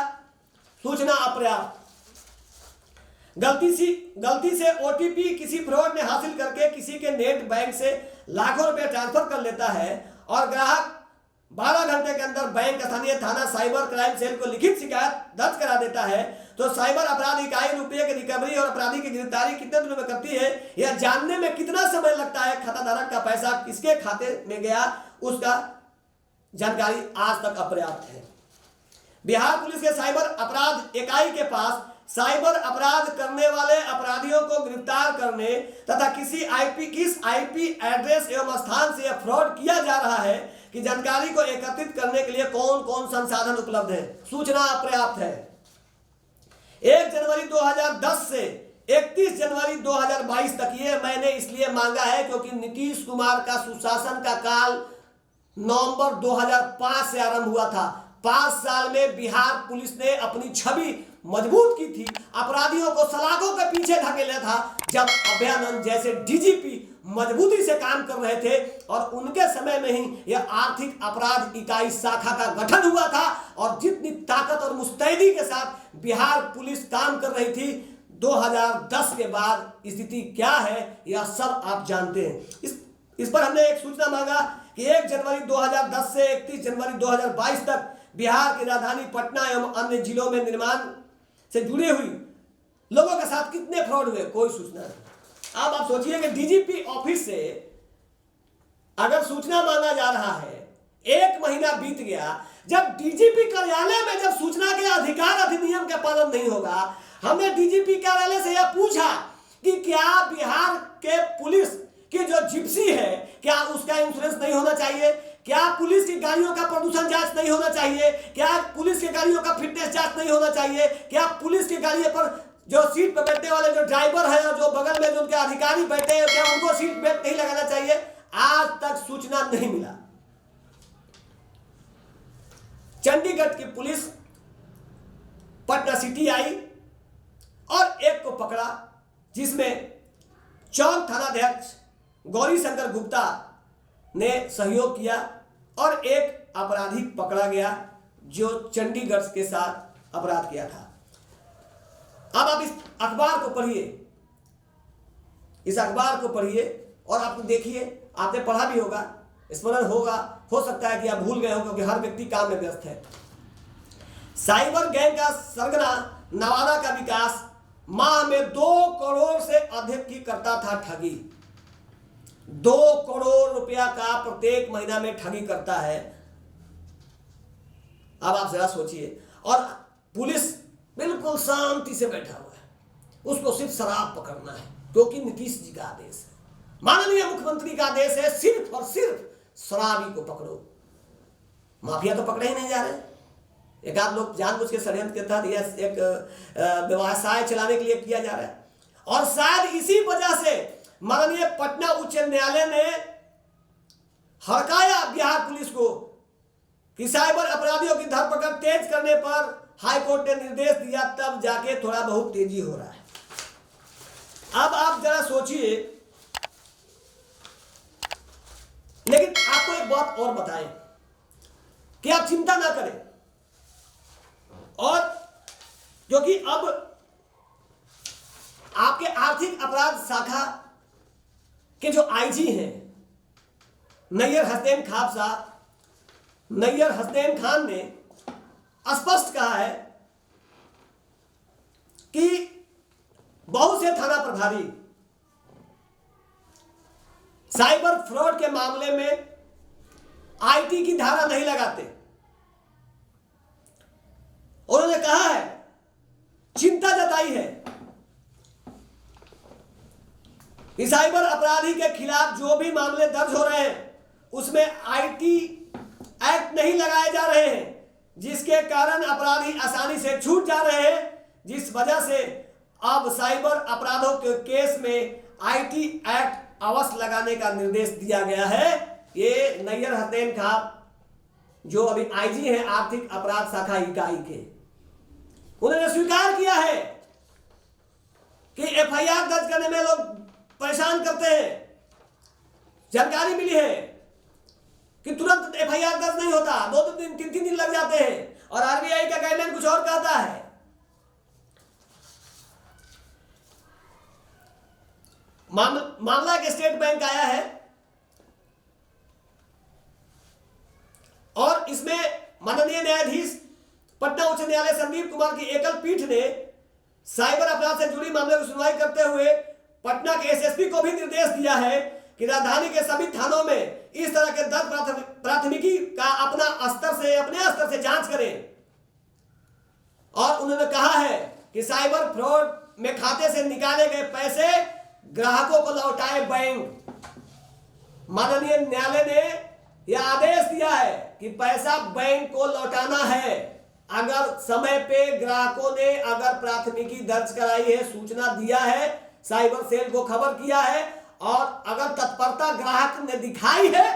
सूचना अपर्याप्त। गलती से ओटीपी किसी फ्रॉड ने हासिल करके किसी के नेट बैंक से लाखों रुपए ट्रांसफर कर लेता है और ग्राहक 12 घंटे के अंदर बैंक, स्थानीय थाना, साइबर क्राइम सेल को लिखित शिकायत दर्ज करा देता है, तो साइबर अपराध इकाई रुपये की रिकवरी और अपराधी की गिरफ्तारी कितने दिनों में करती है? यह जानने में कितना समय लगता है? खाताधारक का पैसा किसके खाते में गया, उसका जानकारी आज तक अपर्याप्त है। बिहार पुलिस के साइबर अपराध इकाई के पास साइबर अपराध करने वाले अपराधियों को गिरफ्तार करने तथा किस आईपी एड्रेस एवं स्थान से यह फ्रॉड किया जा रहा है कि जानकारी को एकत्रित करने के लिए कौन कौन संसाधन उपलब्ध है? सूचना अपर्याप्त है। 1 जनवरी 2010 से 31 जनवरी 2022 तक, ये मैंने इसलिए मांगा है क्योंकि नीतीश कुमार का सुशासन का काल नवंबर 2005 से आरंभ हुआ था। 5 साल में बिहार पुलिस ने अपनी छवि मजबूत की थी, अपराधियों को सलाखों के पीछे धकेला था, जब अभयानंद जैसे डीजीपी मजबूती से काम कर रहे थे और उनके समय में ही यह आर्थिक अपराध इकाई शाखा का गठन हुआ था। और जितनी ताकत और मुस्तैदी के साथ बिहार पुलिस काम कर रही थी, 2010 के बाद स्थिति क्या है यह सब आप जानते हैं। इस पर हमने एक सूचना मांगा कि 1 जनवरी 2010 से 31 जनवरी 2022 तक बिहार की राजधानी पटना एवं अन्य जिलों में निर्माण से जुड़े हुई लोगों के साथ कितने फ्रॉड हुए? कोई सूचना नहीं। अब आप सोचिए कि डीजीपी ऑफिस से अगर सूचना मांगा जा रहा है, 1 महीना बीत गया, जब डीजीपी कार्यालय में जब सूचना के अधिकार अधिनियम का पालन नहीं होगा, हमने डीजीपी कार्यालय से यह पूछा कि क्या बिहार के पुलिस की जो जिप्सी है, क्या उसका इंश्योरेंस नहीं होना चाहिए? क्या पुलिस की गाड़ियों का प्रदूषण जांच नहीं होना चाहिए? क्या पुलिस की गाड़ियों का फिटनेस जांच नहीं होना चाहिए? क्या पुलिस की गाड़ियों पर जो सीट पर बैठने वाले जो ड्राइवर है और जो बगल में जो उनके अधिकारी बैठे हैं, क्या उनको सीट बेल्ट नहीं लगाना चाहिए? आज तक सूचना नहीं मिला। चंडीगढ़ की पुलिस पटना सिटी आई और एक को पकड़ा, जिसमें चौक थानाध्यक्ष गौरी शंकर गुप्ता ने सहयोग किया और एक अपराधी पकड़ा गया जो चंडीगढ़ के साथ अपराध किया था। अब आप इस अखबार को पढ़िए, इस अखबार को पढ़िए और आप देखिए, आपने पढ़ा भी होगा, स्मरण होगा, हो सकता है कि आप भूल गए हो क्योंकि हर व्यक्ति काम में व्यस्त है। साइबर गैंग का सरगना नवादा का विकास माह में 2 करोड़ से अधिक की करता था ठगी। 2 करोड़ रुपया का प्रत्येक महीना में ठगी करता है। अब आप जरा सोचिए, और पुलिस बिल्कुल शांति से बैठा हुआ है, उसको सिर्फ शराब पकड़ना है क्योंकि नीतीश जी का आदेश है, माननीय मुख्यमंत्री का आदेश है, सिर्फ और सिर्फ शराबी को पकड़ो। माफिया तो पकड़े ही नहीं जा रहे। एक आध लोग जानबूझ के षड्यंत्र के तहत यह एक व्यवसाय चलाने के लिए किया जा रहा है। और शायद इसी वजह से माननीय पटना उच्च न्यायालय ने हड़काया बिहार पुलिस को कि साइबर अपराधियों की धरपकड़ तेज करने पर हाईकोर्ट ने निर्देश दिया, तब जाके थोड़ा बहुत तेजी हो रहा है। अब आप जरा सोचिए एक बात और बताएं कि आप चिंता ना करें, और क्योंकि अब आपके आर्थिक अपराध शाखा के जो आईजी हैं नैयर हसनैन खान ने स्पष्ट कहा है कि बहुत से थाना प्रभारी साइबर फ्रॉड के मामले में आईटी की धारा नहीं लगाते। उन्होंने कहा है, चिंता जताई है कि साइबर अपराधी के खिलाफ जो भी मामले दर्ज हो रहे हैं उसमें आईटी एक्ट नहीं लगाए जा रहे हैं, जिसके कारण अपराधी आसानी से छूट जा रहे हैं, जिस वजह से अब साइबर अपराधों के केस में आईटी एक्ट अवश्य लगाने का निर्देश दिया गया है। ये नैयर हसनैन खान जो अभी आईजी हैं आर्थिक अपराध शाखा इकाई के, उन्होंने स्वीकार किया है कि एफआईआर दर्ज करने में लोग परेशान करते हैं। जानकारी मिली है कि तुरंत एफआईआर दर्ज नहीं होता, 2 दिन 3 दिन लग जाते हैं, और आरबीआई का गाइडलाइन कुछ और कहता है। मामला एक स्टेट बैंक आया है और इसमें माननीय न्यायाधीश पटना उच्च न्यायालय संदीप कुमार की एकल पीठ ने साइबर अपराध से जुड़ी मामले की सुनवाई करते हुए पटना के एसएसपी को भी निर्देश दिया है कि राजधानी के सभी थानों में इस तरह के दर्ज प्राथमिकी का अपने स्तर से जांच करें। और उन्होंने कहा है कि साइबर फ्रॉड में खाते से निकाले गए पैसे ग्राहकों को लौटाए बैंक। माननीय न्यायालय ने यह आदेश दिया है कि पैसा बैंक को लौटाना है। अगर समय पे ग्राहकों ने अगर प्राथमिकी दर्ज कराई है, सूचना दिया है, साइबर सेल को खबर किया है, और अगर तत्परता ग्राहक ने दिखाई है,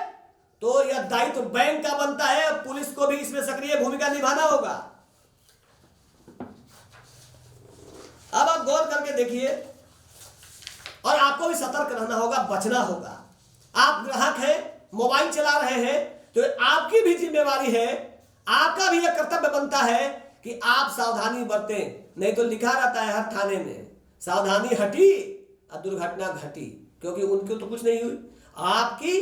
तो यह दायित्व बैंक का बनता है। पुलिस को भी इसमें सक्रिय भूमिका निभाना होगा। अब आप गौर करके देखिए, और आपको भी सतर्क रहना होगा, बचना होगा। आप ग्राहक हैं, मोबाइल चला रहे हैं, तो आपकी भी जिम्मेवारी है, आपका भी यह कर्तव्य बनता है कि आप सावधानी बरतें। नहीं तो लिखा रहता है हर थाने में, सावधानी हटी और दुर्घटना घटी, क्योंकि उनको तो कुछ नहीं हुई, आपकी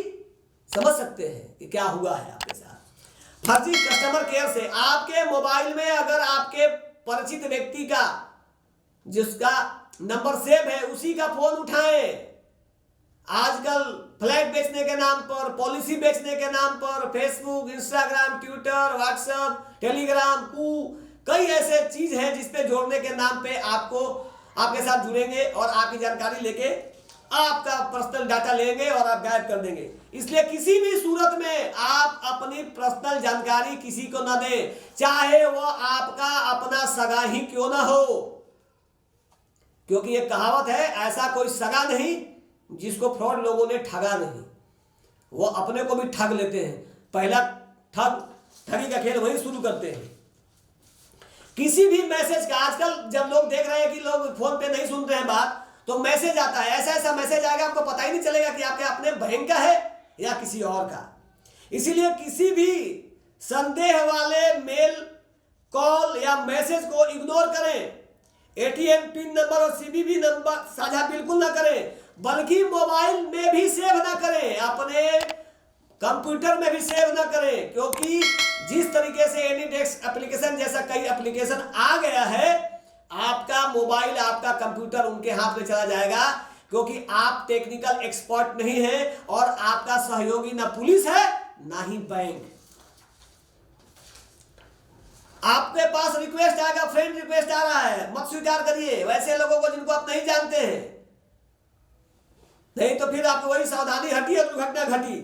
समझ सकते हैं कि क्या हुआ है आपके साथ। फर्जी कस्टमर केयर से आपके मोबाइल में अगर आपके परिचित व्यक्ति का जिसका नंबर सेव है उसी का फोन उठाएं। आजकल फ्लैट बेचने के नाम पर, पॉलिसी बेचने के नाम पर Facebook, Instagram, Twitter, WhatsApp, Telegram, कई ऐसे चीज है जिसपे जोड़ने के नाम पे आपको आपके साथ जुड़ेंगे और आपकी जानकारी लेके आपका पर्सनल डाटा लेंगे और आप गायब कर देंगे। इसलिए किसी भी सूरत में आप अपनी पर्सनल जानकारी किसी को न दें, चाहे वो आपका अपना सगा ही क्यों ना हो। क्योंकि ये कहावत है, ऐसा कोई सगा नहीं जिसको फ्रॉड लोगों ने ठगा नहीं। वो अपने को भी ठग लेते हैं। पहला ठगी का खेल वही शुरू करते हैं। किसी भी मैसेज का, आजकल जब लोग देख रहे हैं कि लोग फोन पे नहीं सुन रहे हैं बात, तो मैसेज आता है, ऐसा मैसेज आएगा आपको पता ही नहीं चलेगा कि आपके अपने बहन का है या किसी और का। इसीलिए किसी भी संदेह वाले मेल, कॉल या मैसेज को इग्नोर करें। एटीएम पिन नंबर और सीवीवी नंबर साझा बिल्कुल ना करें, बल्कि मोबाइल में भी सेव ना करें, अपने कंप्यूटर में भी सेव ना करें। क्योंकि जिस तरीके से एनीडेस्क एप्लीकेशन जैसा कई एप्लीकेशन आ गया है, आपका मोबाइल, आपका कंप्यूटर उनके हाथ में चला जाएगा। क्योंकि आप टेक्निकल एक्सपर्ट नहीं हैं और आपका सहयोगी ना पुलिस है ना ही बैंक। आपके पास रिक्वेस्ट आएगा, फ्रेंड रिक्वेस्ट आ रहा है, मत स्वीकार करिए वैसे लोगों को जिनको आप नहीं जानते हैं, नहीं तो फिर आपको वही सावधानी हटी और दुर्घटना घटी।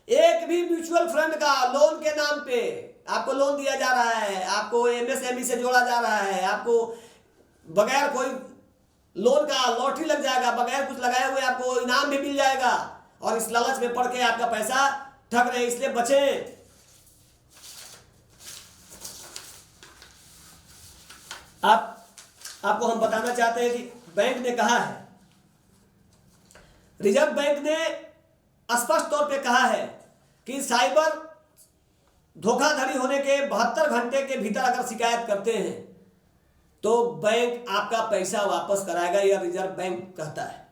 एक भी म्यूचुअल फंड का लोन के नाम पे आपको लोन दिया जा रहा है, आपको एमएसएमई से जोड़ा जा रहा है, आपको बगैर कोई लोन का लॉटरी लग जाएगा, बगैर कुछ लगाए हुए आपको इनाम भी मिल जाएगा, और इस लालच में पड़ के आपका पैसा ठग रहे हैं। इसलिए बचें। आपको हम बताना चाहते हैं कि बैंक ने कहा है, रिजर्व बैंक ने स्पष्ट तौर पे कहा है कि साइबर धोखाधड़ी होने के 72 घंटे के भीतर अगर शिकायत करते हैं तो बैंक आपका पैसा वापस कराएगा, यह रिजर्व बैंक कहता है।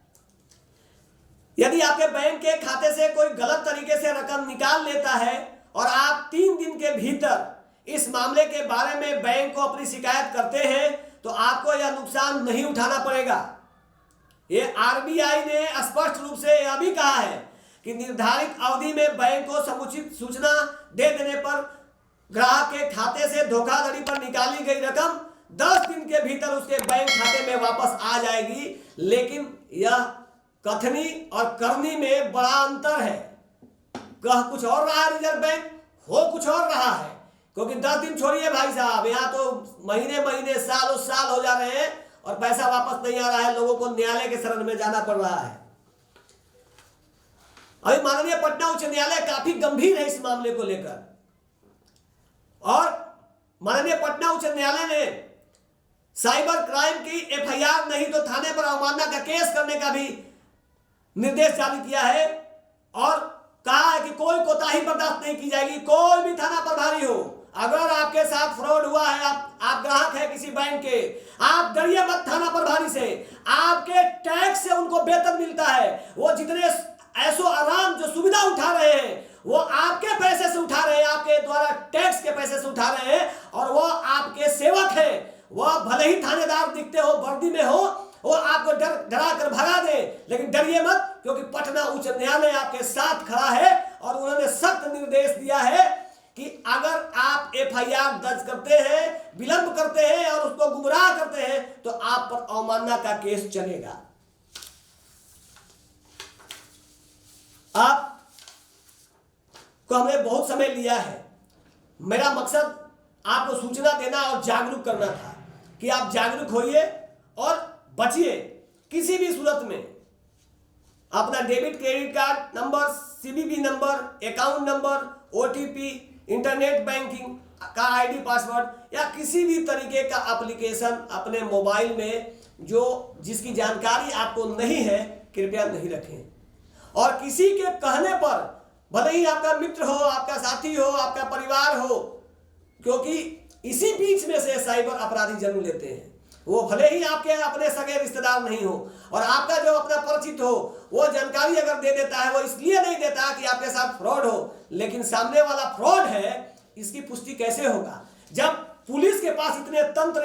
यदि आपके बैंक के खाते से कोई गलत तरीके से रकम निकाल लेता है और आप 3 दिन के भीतर इस मामले के बारे में बैंक को अपनी शिकायत करते हैं तो आपको यह नुकसान नहीं उठाना पड़ेगा। ये आरबीआई ने स्पष्ट रूप से यह भी कहा है कि निर्धारित अवधि में बैंक को समुचित सूचना दे देने पर ग्राहक के खाते से धोखाधड़ी पर निकाली गई रकम 10 दिन के भीतर उसके बैंक खाते में वापस आ जाएगी। लेकिन यह कथनी और करनी में बड़ा अंतर है। कह कुछ और रहा है रिजर्व बैंक, हो कुछ और रहा है। क्योंकि 10 दिन छोड़िए भाई साहब, यहाँ तो महीने महीने सालों साल हो जा रहे हैं और पैसा वापस नहीं आ रहा है, लोगों को न्यायालय के शरण में जाना पड़ रहा है। अभी माननीय पटना उच्च न्यायालय काफी गंभीर है इस मामले को लेकर और माननीय पटना उच्च न्यायालय ने साइबर क्राइम की एफआईआर नहीं तो थाने पर अवमानना का केस करने का भी निर्देश जारी किया है और कहा है कि कोई कोताही बर्दाश्त नहीं की जाएगी। कोई भी थाना प्रभारी हो, अगर आपके साथ फ्रॉड हुआ है, आप ग्राहक है किसी बैंक के, आप डरिए मत थाना प्रभारी से। आपके टैक्स से उनको वेतन मिलता है। वो जितने ऐसो आराम जो सुविधा उठा रहे हैं वो आपके पैसे से उठा रहे हैं, आपके द्वारा टैक्स के पैसे से उठा रहे हैं और वो आपके सेवक हैं। वह भले ही थानेदार दिखते हो, वर्दी में हो, वो आपको डरा कर भगा दे, लेकिन डरिए मत, क्योंकि पटना उच्च न्यायालय आपके साथ खड़ा है और उन्होंने सख्त निर्देश दिया है कि अगर आप एफआईआर दर्ज करते हैं, विलंब करते हैं और उसको गुमराह करते हैं तो आप पर अवमानना का केस चलेगा। आप को हमने बहुत समय लिया है। मेरा मकसद आपको सूचना देना और जागरूक करना था कि आप जागरूक होइए और बचिए। किसी भी सूरत में अपना debit credit card number, CVV number, account number, OTP, internet banking का आईडी पासवर्ड या किसी भी तरीके का एप्लीकेशन अपने मोबाइल में जिसकी जानकारी आपको नहीं है कृपया नहीं रखें। और किसी के कहने पर, भले ही आपका मित्र हो, आपका साथी हो, आपका परिवार हो, क्योंकि इसी बीच में से साइबर अपराधी जन्म लेते हैं। वो भले ही आपके अपने सगे रिश्तेदार नहीं हो और आपका जो अपना परिचित हो वो जानकारी अगर दे देता है, वो इसलिए नहीं देता कि आपके साथ फ्रॉड हो, लेकिन सामने वाला फ्रॉड है इसकी पुष्टि कैसे होगा? जब पुलिस के पास इतने तंत्र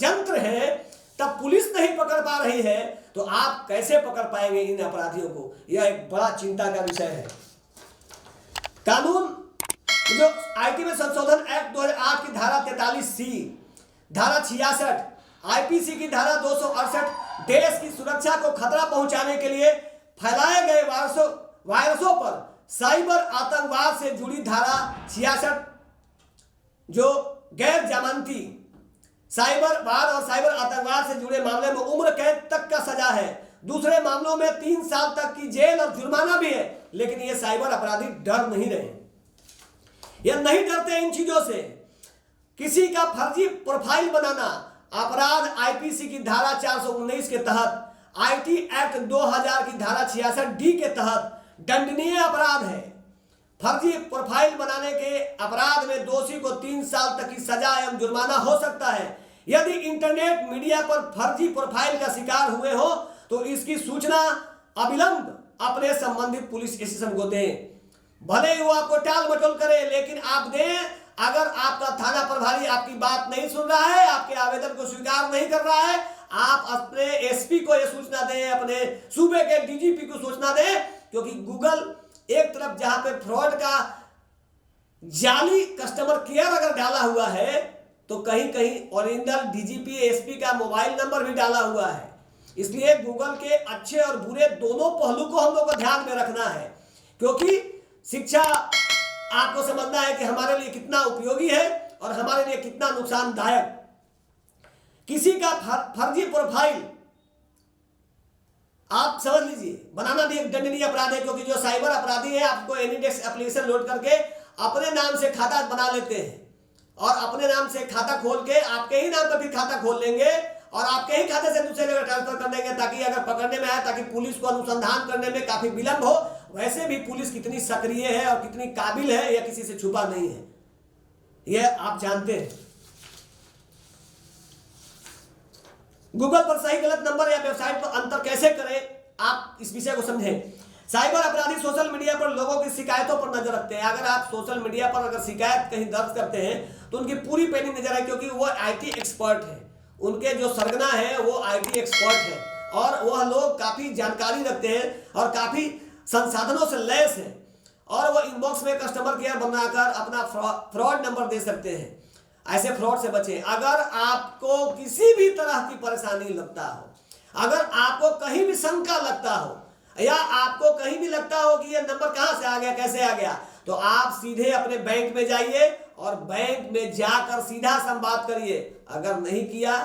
यंत्र हैं तब पुलिस नहीं पकड़ पा रही है तो आप कैसे पकड़ पाएंगे इन अपराधियों को? यह एक बड़ा चिंता का विषय है। कानून जो आईटी में संशोधन एक्ट 2008 की धारा 43C, धारा 66, आईपीसी की धारा 268 देश की सुरक्षा को खतरा पहुंचाने के लिए फैलाए गए वायरसों पर साइबर आतंकवाद से जुड़ी धारा 66 जो गैर जमानती साइबरवाद और साइबर आतंकवाद से जुड़े मामले में उम्र कैद तक का सजा है। दूसरे मामलों में 3 साल तक की जेल और जुर्माना भी है। लेकिन ये साइबर अपराधी डर नहीं रहे, ये नहीं डरते इन चीजों से। किसी का फर्जी प्रोफाइल बनाना अपराध आईपीसी की धारा 419 के तहत, आईटी एक्ट 2000 की धारा 66D के तहत दंडनीय अपराध है। फर्जी प्रोफाइल बनाने के अपराध में दोषी को 3 साल तक की सजा एवं जुर्माना हो सकता है। यदि इंटरनेट मीडिया पर फर्जी प्रोफाइल का शिकार हुए हो तो इसकी सूचना अविलंब अपने संबंधित पुलिस स्टेशन को दें। भले ही वो आपको टाल मटोल करे, लेकिन आप दें। अगर आपका थाना प्रभारी आपकी बात नहीं सुन रहा है, आपके आवेदन को स्वीकार नहीं कर रहा है, आप अपने एसपी को यह सूचना दें, अपने सूबे के डीजीपी को सूचना दें। क्योंकि गूगल एक तरफ जहां पे फ्रॉड का जाली कस्टमर केयर अगर डाला हुआ है तो कहीं कहीं ओरिजिनल डीजीपी एसपी का मोबाइल नंबर भी डाला हुआ है। इसलिए गूगल के अच्छे और बुरे दोनों पहलू को हम लोग को ध्यान में रखना है, क्योंकि शिक्षा आपको समझना है कि हमारे लिए कितना उपयोगी है और हमारे लिए कितना नुकसानदायक। किसी का फर्जी प्रोफाइल आप समझ लीजिए बनाना भी एक दंडनीय अपराध है, क्योंकि जो साइबर अपराधी है आपको एनीडेक्स एप्लीकेशन लोड करके अपने नाम से खाता बना लेते हैं और अपने नाम से खाता खोल के आपके ही नाम पर भी खाता खोल लेंगे और आपके ही खाते से दूसरे जगह ट्रांसफर कर देंगे, ताकि अगर पकड़ने में आए ताकि पुलिस को अनुसंधान करने में काफी विलंब हो वैसे भी पुलिस कितनी सक्रिय है और कितनी काबिल है यह किसी से छुपा नहीं है, यह आप जानते हैं। गूगल पर सही गलत नंबर या वेबसाइट पर अंतर कैसे करें, आप इस विषय को समझें। साइबर अपराधी सोशल मीडिया पर लोगों की शिकायतों पर नजर रखते हैं। अगर आप सोशल मीडिया पर अगर शिकायत कहीं दर्ज करते हैं तो उनकी पूरी पैनी नजर आए, क्योंकि वो आईटी एक्सपर्ट है, उनके जो सरगना है वो आईटी एक्सपर्ट है और वह लोग काफी जानकारी रखते हैं और काफी संसाधनों से लैस हैं और वो इनबॉक्स में कस्टमर केयर बनाकर अपना फ्रॉड नंबर दे सकते हैं। ऐसे फ्रॉड से बचें। अगर आपको किसी भी तरह की परेशानी लगता हो, अगर आपको कहीं भी शंका लगता हो या आपको कहीं भी लगता हो कि यह नंबर कहां से आ गया, कैसे आ गया, तो आप सीधे अपने बैंक में जाइए और बैंक में जाकर सीधा संवाद करिए। अगर नहीं किया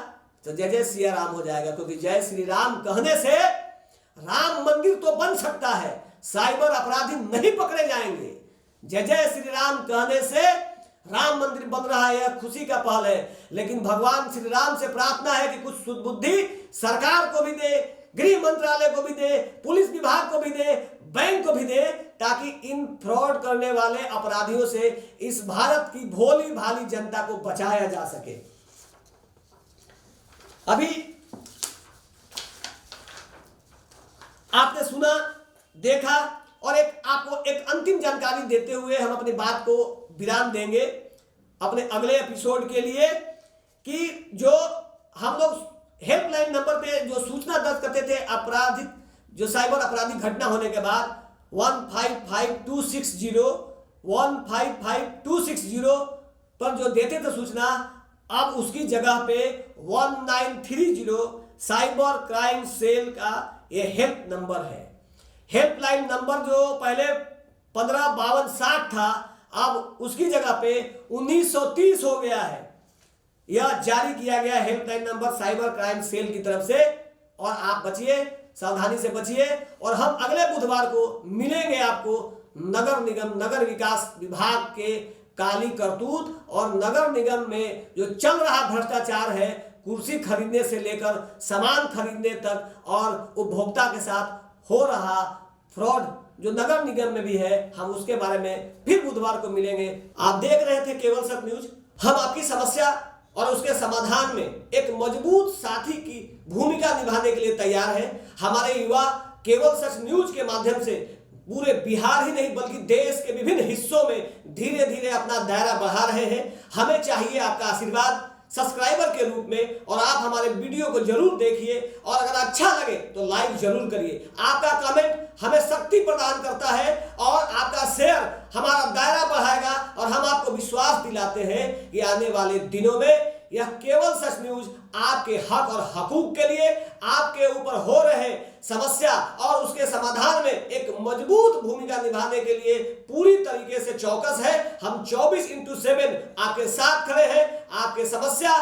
तो जय जय श्री राम हो जाएगा, क्योंकि जय श्री राम कहने से राम मंदिर तो बन सकता है, साइबर अपराधी नहीं पकड़े जाएंगे। जय जय श्री राम कहने से राम मंदिर बन रहा है, यह खुशी का पहल है। लेकिन भगवान श्री राम से प्रार्थना है कि कुछ सुबुद्धि सरकार को भी दे, गृह मंत्रालय को भी दे, पुलिस विभाग को भी दे, बैंक को भी दे, ताकि इन फ्रॉड करने वाले अपराधियों से इस भारत की भोली भाली जनता को बचाया जा सके। अभी आपने सुना, देखा और आपको एक अंतिम जानकारी देते हुए हम अपनी बात को विराम देंगे अपने अगले एपिसोड के लिए, कि जो हम लोग हेल्पलाइन नंबर पे जो सूचना दर्ज करते थे आपराधिक, जो साइबर अपराधी घटना होने के बाद 155260 पर जो देते थे सूचना, अब उसकी जगह पे 1930 साइबर क्राइम सेल का ये हेल्प नंबर है। हेल्पलाइन नंबर जो पहले 155260 था, अब उसकी जगह पे 1930 हो गया है। यह जारी किया गया helpline number cyber crime cell की तरफ से। और आप बचिए, सावधानी से बचिए। और हम अगले बुधवार को मिलेंगे आपको नगर निगम, नगर विकास विभाग के काली करतूत और नगर निगम में जो चल रहा भ्रष्टाचार है, कुर्सी खरीदने से लेकर सामान खरीदने तक, और उपभोक्ता के साथ हो रहा फ्रॉड जो नगर निगम में भी है, हम उसके बारे में फिर बुधवार को मिलेंगे। आप देख रहे थे केवल सत्य न्यूज। हम आपकी समस्या और उसके समाधान में एक मजबूत साथी की भूमिका निभाने के लिए तैयार है। हमारे युवा केवल सच न्यूज के माध्यम से पूरे बिहार ही नहीं बल्कि देश के विभिन्न हिस्सों में धीरे धीरे अपना दायरा बढ़ा रहे हैं। हमें चाहिए आपका आशीर्वाद सब्सक्राइबर के रूप में, और आप हमारे वीडियो को जरूर देखिए और अगर अच्छा लगे तो लाइक जरूर करिए। आपका कमेंट हमें शक्ति प्रदान करता है और आपका शेयर हमारा दायरा बढ़ाएगा और हम आपको विश्वास दिलाते हैं कि आने वाले दिनों में यह केवल सच न्यूज आपके हक और हकूक के लिए, आपके ऊपर हो रहे समस्या और उसके समाधान में एक मजबूत भूमिका निभाने के लिए पूरी तरीके से चौकस है। हम 24/7 आपके साथ खड़े हैं। आपके समस्या,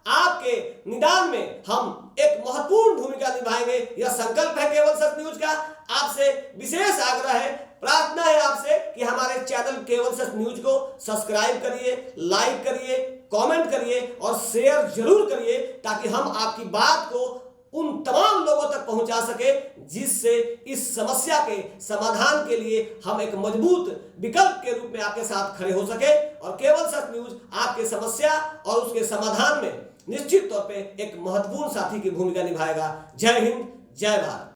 आपके निदान में हम एक महत्वपूर्ण भूमिका निभाएंगे, यह संकल्प है केवल सच न्यूज का। आपसे विशेष आग्रह है, प्रार्थना है आपसे कि हमारे चैनल केवल सच न्यूज को सब्सक्राइब करिए, लाइक करिए, कमेंट करिए और शेयर जरूर करिए, ताकि हम आपकी बात को उन तमाम लोगों तक पहुंचा सके, जिससे इस समस्या के समाधान के लिए हम एक मजबूत विकल्प के रूप में आपके साथ खड़े हो सके। और केवल सच न्यूज आपके समस्या और उसके समाधान में निश्चित तौर पे एक महत्वपूर्ण साथी की भूमिका निभाएगा। जय हिंद, जय भारत।